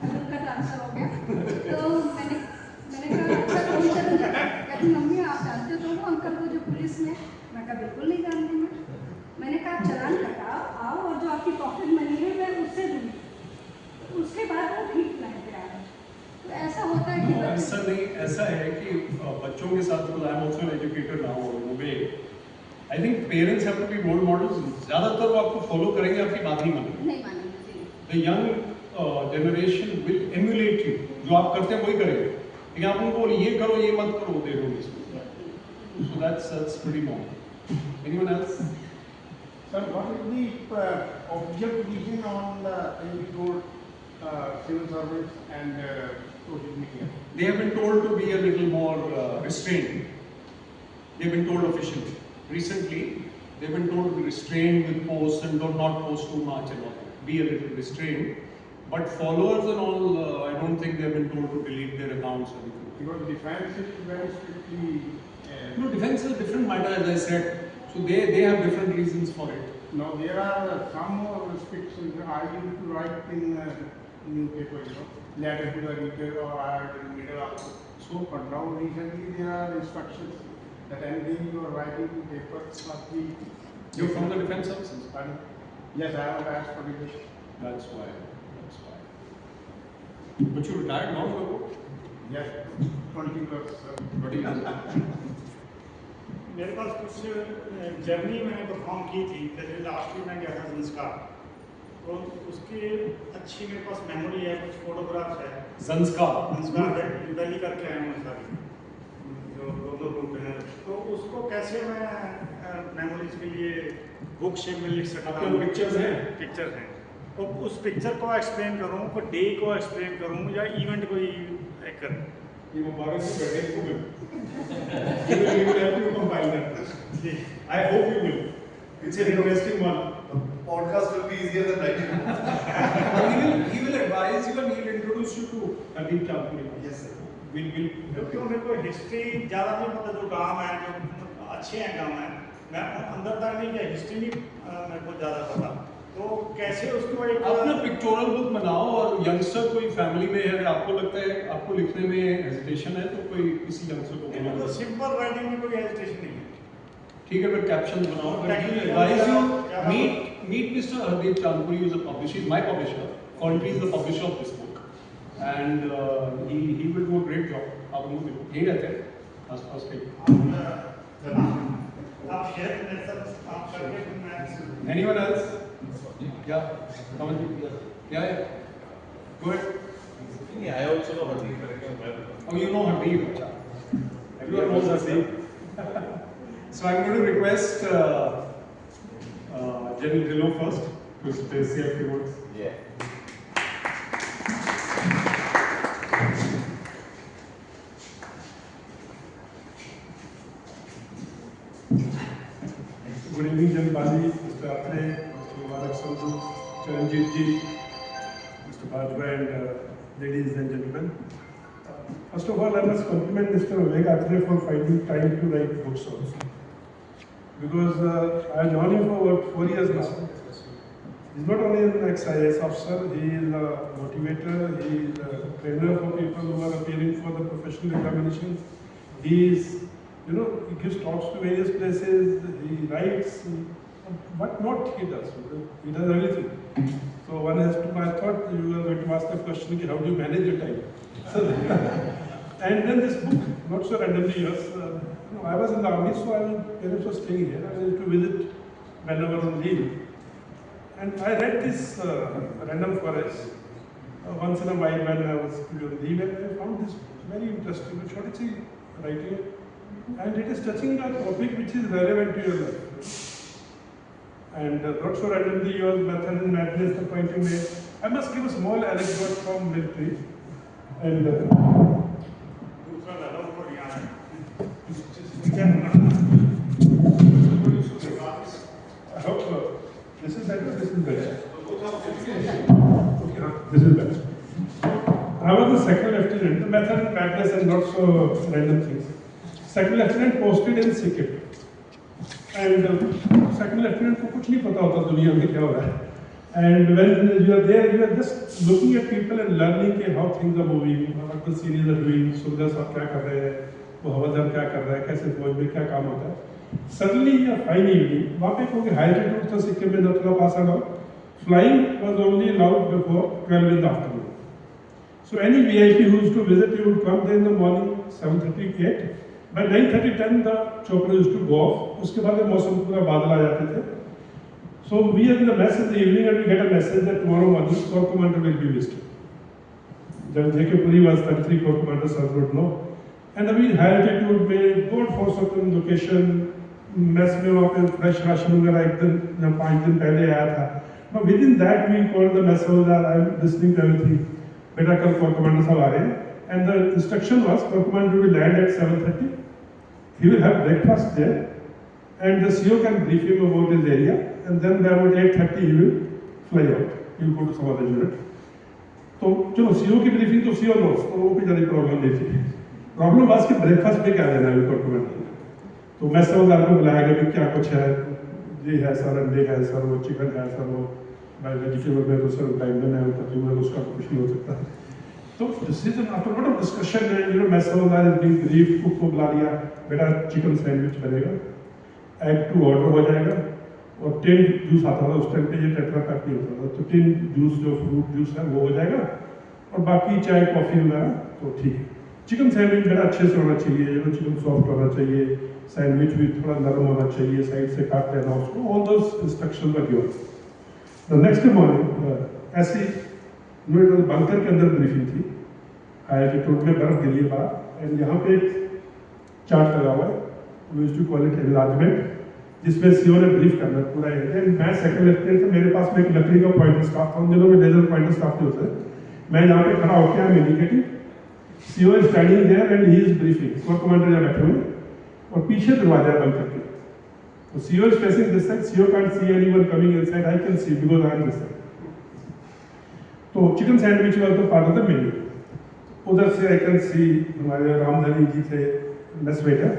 उनका ट्रांसफर हो गया. तो मैंने कहा अच्छा कौन चरणजीत? कहती मम्मी आप जानते हो तो अंकल को जो पुलिस में. मैं कहा बिल्कुल नहीं जानती मैं. मैंने कहा चालान कटाओ आओ और जो आपकी पॉकेट मनी है मैं उससे दूँगी, उसके बाद वो ठीक नहीं करा. तो ऐसा हो होता है कि ऐसा नहीं, ऐसा है कि बच्चों के साथ, I am also educated now way, I think parents have to be role models. ज़्यादातर वो आपको फॉलो करेंगे, आपकी बात नहीं मानेंगे। नहीं मानेंगे। The young generation will emulate you, जो आप करते हैं वही करेंगे, लेकिन आप उनको ये करो ये मत करो, दे दो इसको। So that's pretty normal. Anyone else? Sir, what is the official position on the civil service and social media? They have been told to be a little more restrained. They have been told officially. Recently, they have been told to be restrained with posts and do not post too much and all that. Be a little restrained. But followers and all, I don't think they have been told to delete their accounts or anything. Because defense is very strictly. No, defense is a different matter, as I said. So they have different reasons for it. Now there are some more restrictions. I used to write in newspaper, letter to the reader, or I write in the middle also. So, but now recently there are instructions that anything you are writing in paper must be. You're from the defense services? Pardon? Yes, I have asked for it. That's why. But you retired long ago? Yes, 20 plus. 20 years. मेरे पास कुछ journey मैंने perform की थी, जैसे last year मैं गया था संस्कार, तो उसकी अच्छी मेरे पास मेमोरी है, कुछ फोटोग्राफ्स है। संस्कार है, दिल्ली करके आए हैं सारी, जो दो ग्रुप हैं, तो उसको कैसे मैं मेमोरीज के लिए बुक शेप में लिख सकता हूँ। पिक्चर्स हैं, तो उस पिक्चर को एक्सप्लेन करूँ, को डे को एक्सप्लेन करूँ, या इवेंट को एक करूँ। ये मुबारक से बैठे को you will help you compile that. I hope you will. It's an interesting one. The podcast will be easier than writing. He will advise you and he will introduce you to Hardeep Champuri. Yes, sir. क्योंकि मेरे को history ज़्यादा नहीं पता, जो गाँव है, जो अच्छे हैं गाँव हैं, मैं अंदर तक नहीं गया, हिस्ट्री नहीं मेरे को ज़्यादा पता, तो कैसे उसको एक अपना पिक्चोरल बुक बनाओ, और यंगस्टर कोई फैमिली में है, आपको लगता है आपको लिखने में हेजिटेशन है, तो कोई किसी यंगस्टर को बोलो। तो सिंपल राइटिंग में कोई हेजिटेशन नहीं है। ठीक है, फिर कैप्शन बनाओ। Meet Mr. Hardeep Champuri, who is a publisher. He is my publisher. Ferntree is the publisher of this book, and he will do a great job. आप उनको देखो, यही रहते हैं आस-पास के। आप शेयर आप करके मैं। Anyone else? Yeah, come on. Yeah. Go ahead. I also know Hardeep. Oh, you know Hardeep. Everyone knows Hardeep. So I'm going to request General Dhillon first to say a few words. Yeah. Good evening, Janbali, Mr. Atray, Mr. Laxman, Charanjit ji, Mr. Bajwa, and ladies and gentlemen. First of all, I must compliment Mr. Vivek Atray for finding time to write books also. Because I have known him for about 4 years now. He's not only an ex-IAS officer, he is a motivator, he is a trainer for people who are appearing for the professional examinations. He is, he gives talks to various places, he writes, what not he does. He does everything. So one has to, I thought you were going to ask the question, how do you manage your time? And then this book, not so randomly, yes. I was in the army, so parents were staying here. I used to visit whenever on leave. And I read this Random Forest once in a while when I was on leave, and I found this very interesting. Shorty writing it, and it is touching a topic which is relevant to your life. And not so randomly, your method and madness, the point you made. I must give a small anecdote from military. And I hope this is better. This is better. Okay, this is better. I was a second lieutenant. The method and madness and not so random things. Second lieutenant posted in Sikkim. And second lieutenant को कुछ नहीं पता होता दुनिया में क्या हो रहा है. And when you are there, you are just looking at people and learning how things are moving, what the seniors are doing, soldiers are क्या कर रहे हैं, वो हवलदार क्या कर रहा है, कैसे फौज में क्या काम होता है. Suddenly, a fine evening, वहाँ पे क्योंकि high altitude था सिक्किम में, not allowed pass out. Flying was only allowed before 12 in the afternoon. So any VIP who used to visit, he would come there in the morning, 7:30, 8. By 9:30, 10, the chopper used to go off. उसके बाद मौसम पूरा बादल आ जाते थे. So we are in the mess in the evening and we get a message that tomorrow morning Corps Commander will be visited. Then J.K. Puri was 33 Corps Commander, sir would know. And अभी high altitude में God for certain location, mess में वहाँ पे fresh ration वगैरह एक दिन या 5 दिन पहले आया था. But within that we called the mess hall that I am listening to everything. बेटा कल Corps Commander साहब आ रहे हैं. And the instruction was Corps Commander will land at 7:30. He will have breakfast there. And the CO can brief him about his area. And then by about 8:30 he will fly out. He will go to some other unit. तो चलो CO की briefing तो CO knows. तो वो कोई ज़्यादा problem नहीं थी. प्रॉब्लम वाज कि ब्रेकफास्ट में क्या देना है Corps Commander. तो मैं सब को बुलाया गया कि क्या कुछ है. ये है सर, अंडे है सर, वो चिकन है सर, वो वेजिटेबल में तो सर बैंगन है, कद्दू है, उसका कुछ नहीं हो सकता. तो decision after lot of discussion है, message is being brief, cook को बुला लिया, बेटा चिकन सैंडविच बनेगा, एग टू ऑर्डर हो जाएगा, और 10 जूस आता था उस टाइम पे, ये टेट्रा पैक नहीं होता था, तो 10 जूस जो फ्रूट जूस है वो हो जाएगा, और बाकी चाय कॉफी वगैरह तो ठीक है. चिकन सैंडविच बेटा अच्छे से होना चाहिए, चिकन सॉफ्ट होना चाहिए, सैंडविच भी थोड़ा नरम होना चाहिए, साइड से काट लेना उसको, all those instruction were given. The next morning ऐसी बंकर के अंदर ब्रीफिंग थी, हाई एल्टीट्यूड में बर्फ गिरी है बाहर, एंड यहाँ पे एक चार्ट लगा हुआ है, we used to call it enlargement, जिसमें सीओ ने ब्रीफ करना पूरा एरिया. मैं सेकंड लेफ्टिनेंट था, मेरे पास में एक लकड़ी का पॉइंटर स्टाफ था, उन दिनों में लेजर पॉइंटर स्टाफ नहीं होते. मैं यहाँ पे खड़ा होकर I am indicating, CO is standing there and he is briefing. Corps commander यहाँ बैठे हुए और पीछे दरवाजा है बंद करके. तो CO is facing this side, CO can't see anyone coming inside, I can see because I am this side. तो चिकन सैंडविच वाला तो पार्ट ऑफ द मेन्यू. उधर से आई कैन सी हमारे रामधनी जी थे मेस वेटर,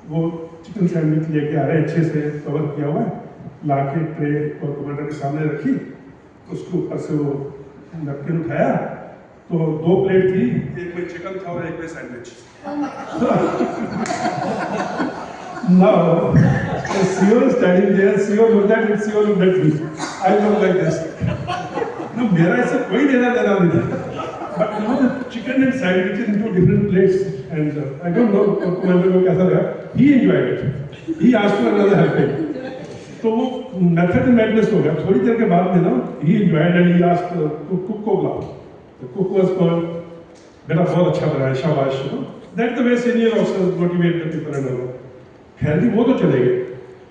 वो चिकन सैंडविच लेके आ रहे हैं, अच्छे से कवर किया हुआ है, ला के ट्रे और कमांडर के सामने रखी, उसके ऊपर से वो नैपकिन उठाया, तो 2 प्लेट थी, एक में चिकन था और एक में sandwich. Now, the CEO is standing there, CEO looked at it, CEO looked at me. I look like this. No, मेरा ऐसा कोई लेना देना नहीं था. But you know the chicken and sandwich into different plates, and I don't know commander को कैसा लगा. He enjoyed it. He asked for another helping. तो वो method madness हो गया. थोड़ी देर के बाद में ना, he enjoyed and he asked cook को बुलाओ. The cook was called. बेटा बहुत अच्छा बना है, शाबाश. That's the way senior officers motivate the people and all. खैर भी वो तो चले गए.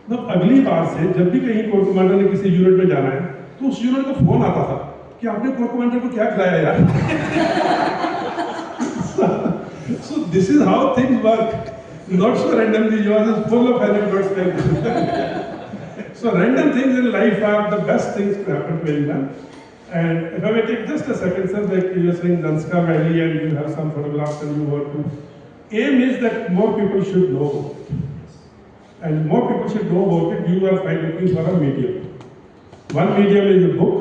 मतलब अगली बार से जब भी कहीं कोर कमांडर ने किसी यूनिट में जाना है, तो उस यूनिट का फोन आता था कि आपने कोर कमांडर को क्या खिलाया यार. So this is how things work. Not so randomly, yours is full of anecdotes like this. So random things in life are the best things to happen to anyone. And if I may take just a second, sir, like you are saying Zanskar Valley and you have some photographs and you want to. Aim is that more people should know about it. And more people should know about it. You are looking for a medium. One medium is a book,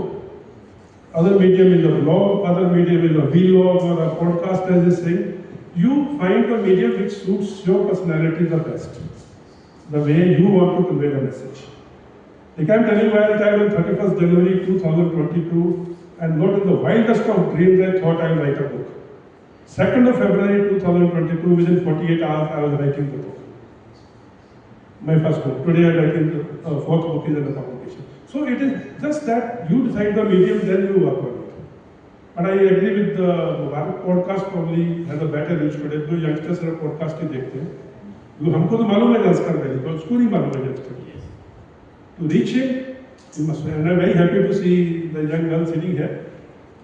other medium is a blog, other medium is a vlog or a podcast, as is saying. You find a medium which suits your personality the best, the way you want to convey the message. Like I am telling you, I died on 31st January 2022, and not in the wildest of dreams I thought I would write a book. 2nd of February 2022, within 48 hours, I was writing the book. My first book. Today I am writing the 4th book is under publication. So it is just that you decide the medium, then you work on it. But I agree with the Mubarak podcast probably has a better reach today. जो youngsters सिर्फ podcast ही देखते हैं. जो हमको तो मालूम है Zanskar valley, तो उसको नहीं मालूम है youngster. To reach him, you must. And I am very happy to see the young girl sitting here,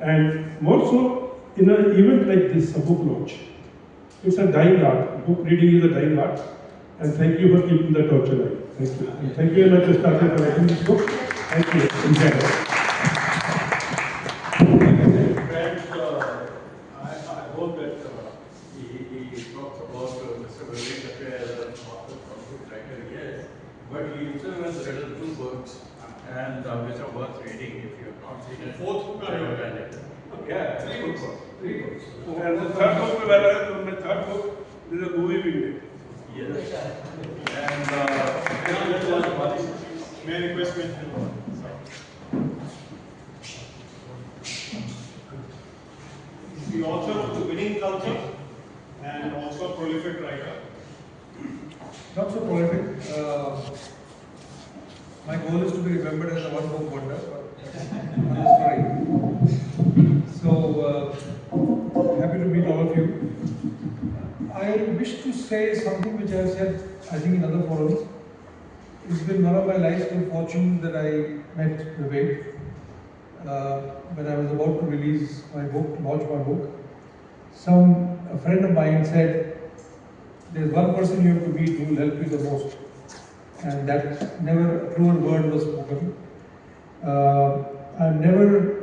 and more so in an event like this, a book launch. It's a dying art. Book reading is a dying art. And thank you for keeping the torch alive. Thank you. And thank you very much, Mr. Atray, for writing this book. Thank you. Enjoy. Friends, I hope that he talks about Mr. Vivek Atray as an author, book writer, yes, but he himself has written 2 books, and which are worth reading if you have not seen it. 4th book are you? Yeah, 3 books. 3 books. And the third book, my third book, is a movie we made. Yes. And may I request me? The author My goal is to be remembered as a one book wonder, but another story. So, happy to meet all of you. I wish to say something which I have said, I think, in other forums. It's been one of my life's good fortunes that I met Vivek when I was about to release my book, launch my book. A friend of mine said, there's one person you have to meet who will help you the most. And that never a truer word was spoken. I'm never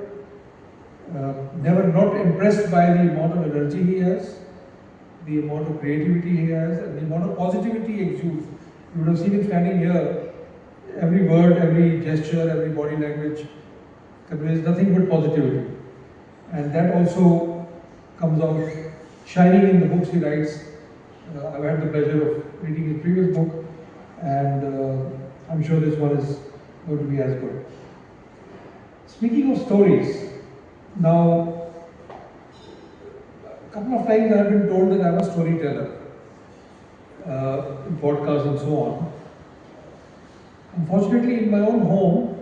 not impressed by the amount of energy he has, the amount of creativity he has, and the amount of positivity he exudes. You would have seen him standing here. Every word, every gesture, every body language conveys nothing but positivity. And that also comes out shining in the books he writes. I've had the pleasure of reading his previous book, and I'm sure this one is going to be as good. Speaking of stories, now, a couple of times I've been told that I'm a storyteller in podcasts and so on. Unfortunately, in my own home,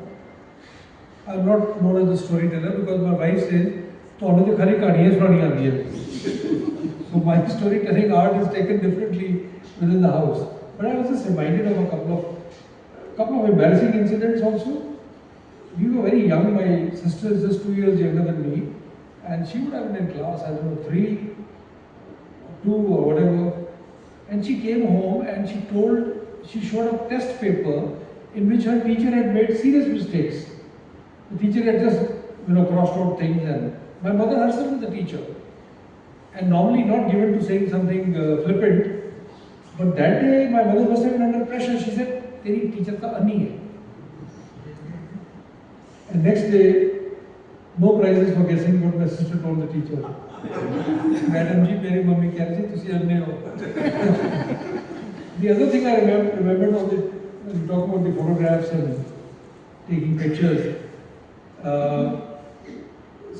I'm not known as a storyteller because my wife says, "To hame to khali kahaniyan sunani aati hai." So my storytelling art is taken differently within the house. But I was just reminded of a couple of embarrassing incidents also. We were very young. My sister is just 2 years younger than me, and she would have been in class, I don't know, 3, 2 or whatever. And she came home and she showed a test paper in which her teacher had made serious mistakes. The teacher had just, crossed out things, and my mother herself is the teacher. And normally not given to saying something flippant, but that day my mother must have been under pressure. She said, "Teri teacher ka anni hai." And next day, no prizes for guessing what my sister told the teacher. Madam ji, meri mummy keh rahi thi, tusi anne ho. The other thing I remembered was that when we talk about the photographs and taking pictures.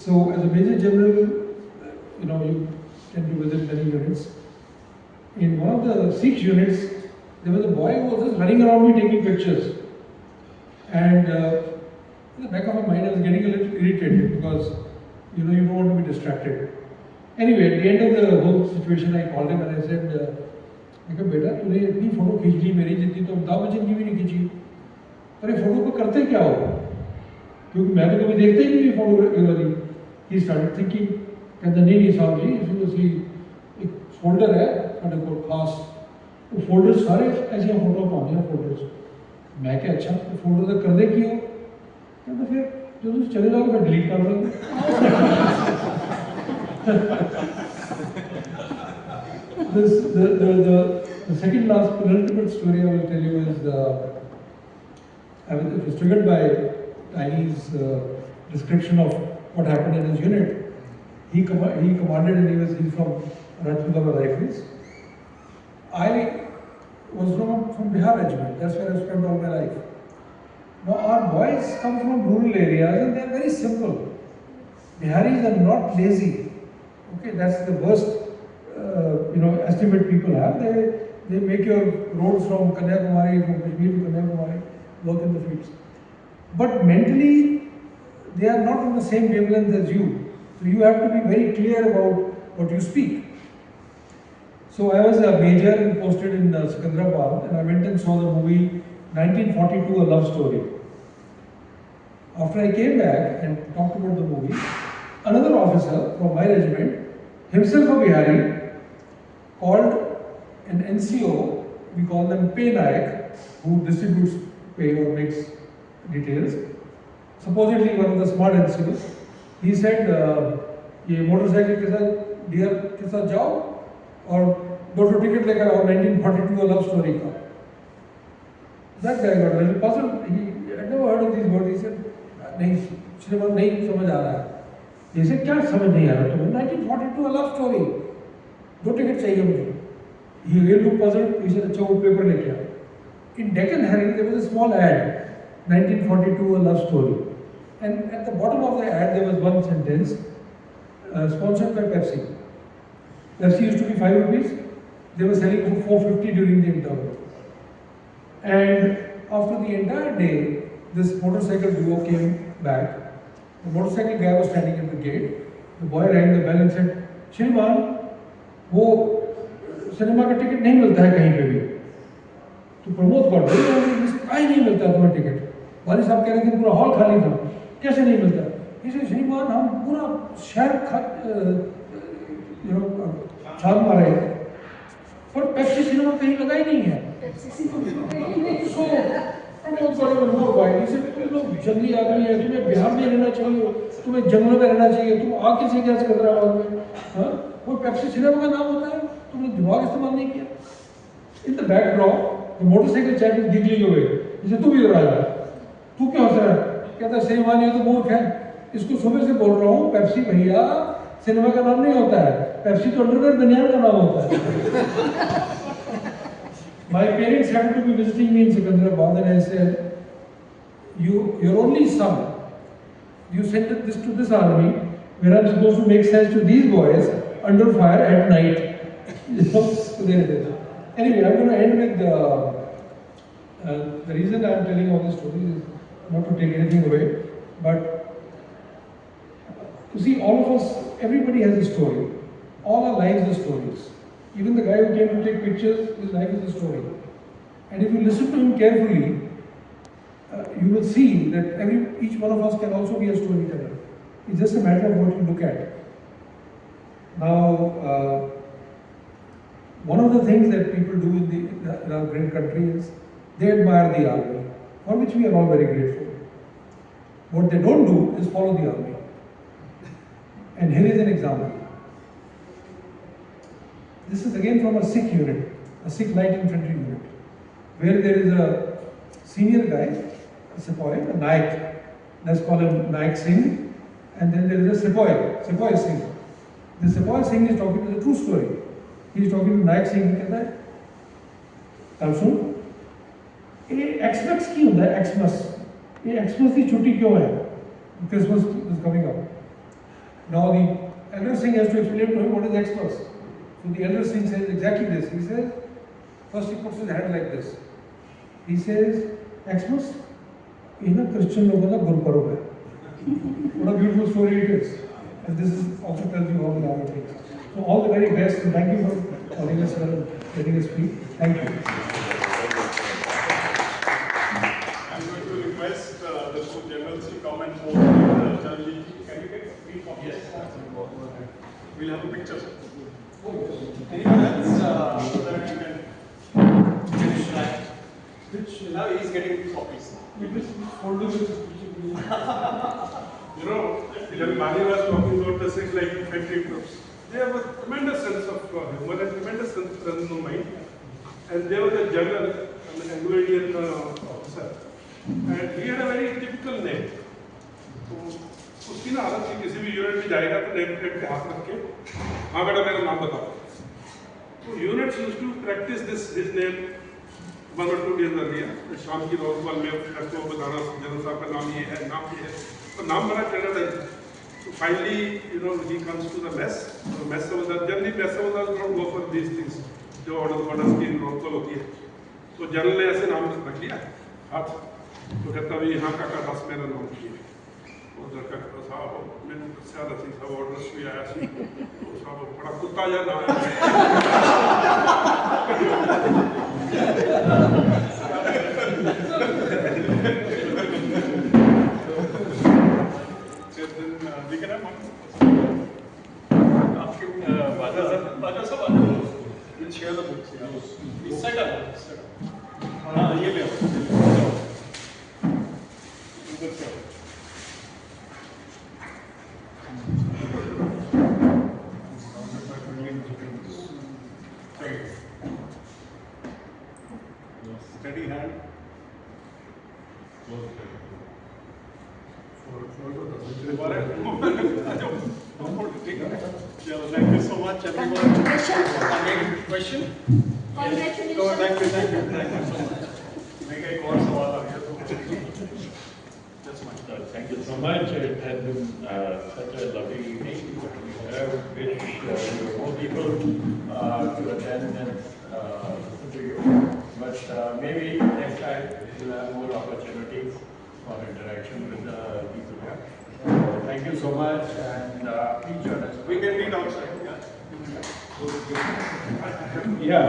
So as a Major General, you tend to visit many units. In one of the 6 units, there was a boy who was just running around me taking pictures. And in the back of my mind, I was getting a little irritated because, you don't want to be distracted. Anyway, at the end of the whole situation, I called him and I said, "Beta, तूने इतनी photo खींच ली मेरी जितनी तो अमिताभ बच्चन की भी नहीं खींची। पर ये फोटो को करते क्या हो? क्योंकि मैं तो कभी देखता ही नहीं ये फोटो." He started thinking, कहता नहीं साहब जी, इसमें एक फोल्डर है साढ़े को खास, वो फोल्डर सारे ऐसे फोटो पाने हैं फोल्डर्स। मैं क्या अच्छा तो फोल्डर तक कर दे क्यों? कहता फिर जो तुम चले जाओगे फिर डिलीट कर दो। The second last penultimate story I will tell you is it was triggered by Tiny's description of what happened in his unit. He commanded and he's from Rajputana Rifles. I was from Bihar Regiment. That's where I spent all my life. Now our boys come from rural areas and they're very simple. Biharis are not lazy. Okay, that's the worst estimate people have. They make your roads from Kanyakumari, from Kashmir to Kanyakumari, work in the fields. But mentally, they are not on the same wavelength as you. So you have to be very clear about what you speak. So I was a major and posted in Secunderabad, and I went and saw the movie 1942, A Love Story. After I came back and talked about the movie, another officer from my regiment, himself a Bihari, called an NCO, we call them pay nayak, who distributes pay or makes details, supposedly one of the smart NCOs. He said, "ये motorcycle के साथ dear के साथ जाओ और 2 ticket लेकर आओ 1942 A Love Story का." That guy got a little puzzled. He had never heard of these words. He said, "नहीं, श्रीमान नहीं समझ आ रहा है." He said, "क्या समझ नहीं आ रहा तुम्हें? 1942 A Love Story. 2 ticket चाहिए मुझे." He really looked puzzled. He said, "अच्छा वो पेपर लेके आओ." In Deccan Herald there was a small ad, 1942 A Love Story. And at the bottom of the ad, there was one sentence, sponsored by Pepsi. Pepsi used to be 5 rupees. They were selling for 450 during the interval. And after the entire day, this motorcycle duo came back. The motorcycle guy was standing at the gate. The boy rang the bell and said, Shriman, वो cinema का ticket नहीं मिलता है कहीं पे भी. तो Pramod got very angry. कहीं नहीं मिलता तुम्हें टिकट. वाली साहब कह रहे थे पूरा हॉल खाली था. कैसे नहीं मिलता? He said, श्रीमान हम पूरा शहर छान मारे पर पेप्सी सिनेमा कहीं लगा ही नहीं है. So Pramod got even more wild. He said, तुम लोग जंगली आदमी है, तुम्हें बिहार में रहना चाहिए, तुम्हें जंगलों में रहना चाहिए, तुम आके से क्या कर रहा हो में? हाँ, वो पेप्सी सिनेमा का नाम होता है, तुमने दिमाग इस्तेमाल नहीं किया. In the backdrop, the motorcycle chap is giggling away. He said, तू भी इधर आ जा. तू क्यों हंस रहा है? कहता है श्रीमान ये तो मूर्ख है. इसको सुबह से बोल रहा हूँ पेप्सी भैया सिनेमा का नाम नहीं होता है. पेप्सी तो अंडरवेयर बनियान का नाम होता है. My parents happened to be visiting me in Secunderabad and I said, your only son, you sent this to this army where I'm supposed to make sense to these boys under fire at night. So there it is. Anyway, I'm going to end with the reason I'm telling all this story is not to take anything away, but you see, all of us, everybody has a story. All our lives are stories. Even the guy who came to take pictures, his life is a story. And if you listen to him carefully, you will see that each one of us can also be a storyteller. It's just a matter of what you look at. Now, one of the things that people do in our great country is they admire the army, for which we are all very grateful. What they don't do is follow the army. And here is an example. This is again from a Sikh unit, a Sikh light infantry unit, where there is a senior guy, a sepoy, a Naik. Let's call him Naik Singh, and then there is a sepoy Singh. The sepoy Singh is talking to the true story. He is talking to Naik Singh. He says, "Kal sun, ये Xmas क्यों होता है? Xmas. ये Xmas की छुट्टी क्यों है? Christmas is coming up." Now the elder Singh has to explain to him what is Xmas. So the elder Singh says exactly this. He says, first he puts his hand like this. He says, Xmas, ये ना Christian लोगों का गुरपर्व है. What a beautiful story it is. And this is also tells you how the army thinks. So all the very best and thank you for calling us and letting us speak. Thank you. I'm going to request the two generals to come and hold Charanjit. Can you get 3 copies? Yes. We'll have a picture. Anyone else so that you can finish that? Now he's getting copies. You know, when Mani was talking about the Sikh like infantry troops, they have a tremendous sense of humor and tremendous sense of mind. And there was a general, an Anglo-Indian officer, and he had a very typical name. So, उसकी ना आदत थी किसी भी unit में जाएगा तो name plate पे हाथ रख के हाँ बेटा मेरा नाम बताओ. तो units used to practise this his name 1 or 2 days earlier. शाम की रोज कॉल में सबको बताना जनरल साहब का नाम ये है, नाम ये है, तो नाम बड़ा चल रहा था. So finally, you know, he comes to the mess. So mess was generally mess was don't go for these things. जो orders की रोज कॉल होती है. तो जनरल ने ऐसे नाम रख लिया हाथ. तो कहता भी यहाँ का 10 मेरा नाम किया. उधर का साहब मैंने ज़्यादा थी साहब ऑर्डर भी आया सी तो साहब बड़ा कुत्ता या ना आपके बाजा सब विल शेयर द बुक्स इस साइड आ हाँ ये ले आओ इधर से steady hand. Thank you so much, everyone. Question? Congratulations. No, thank you so much. मेरा एक और सवाल आ गया तो that's my Thank you so much. It has been such a lovely evening. We wish more people to attend and listen to you. But maybe next time you'll have more opportunities for interaction with the people here. Thank you so much, and please join us. We can meet outside. Yeah.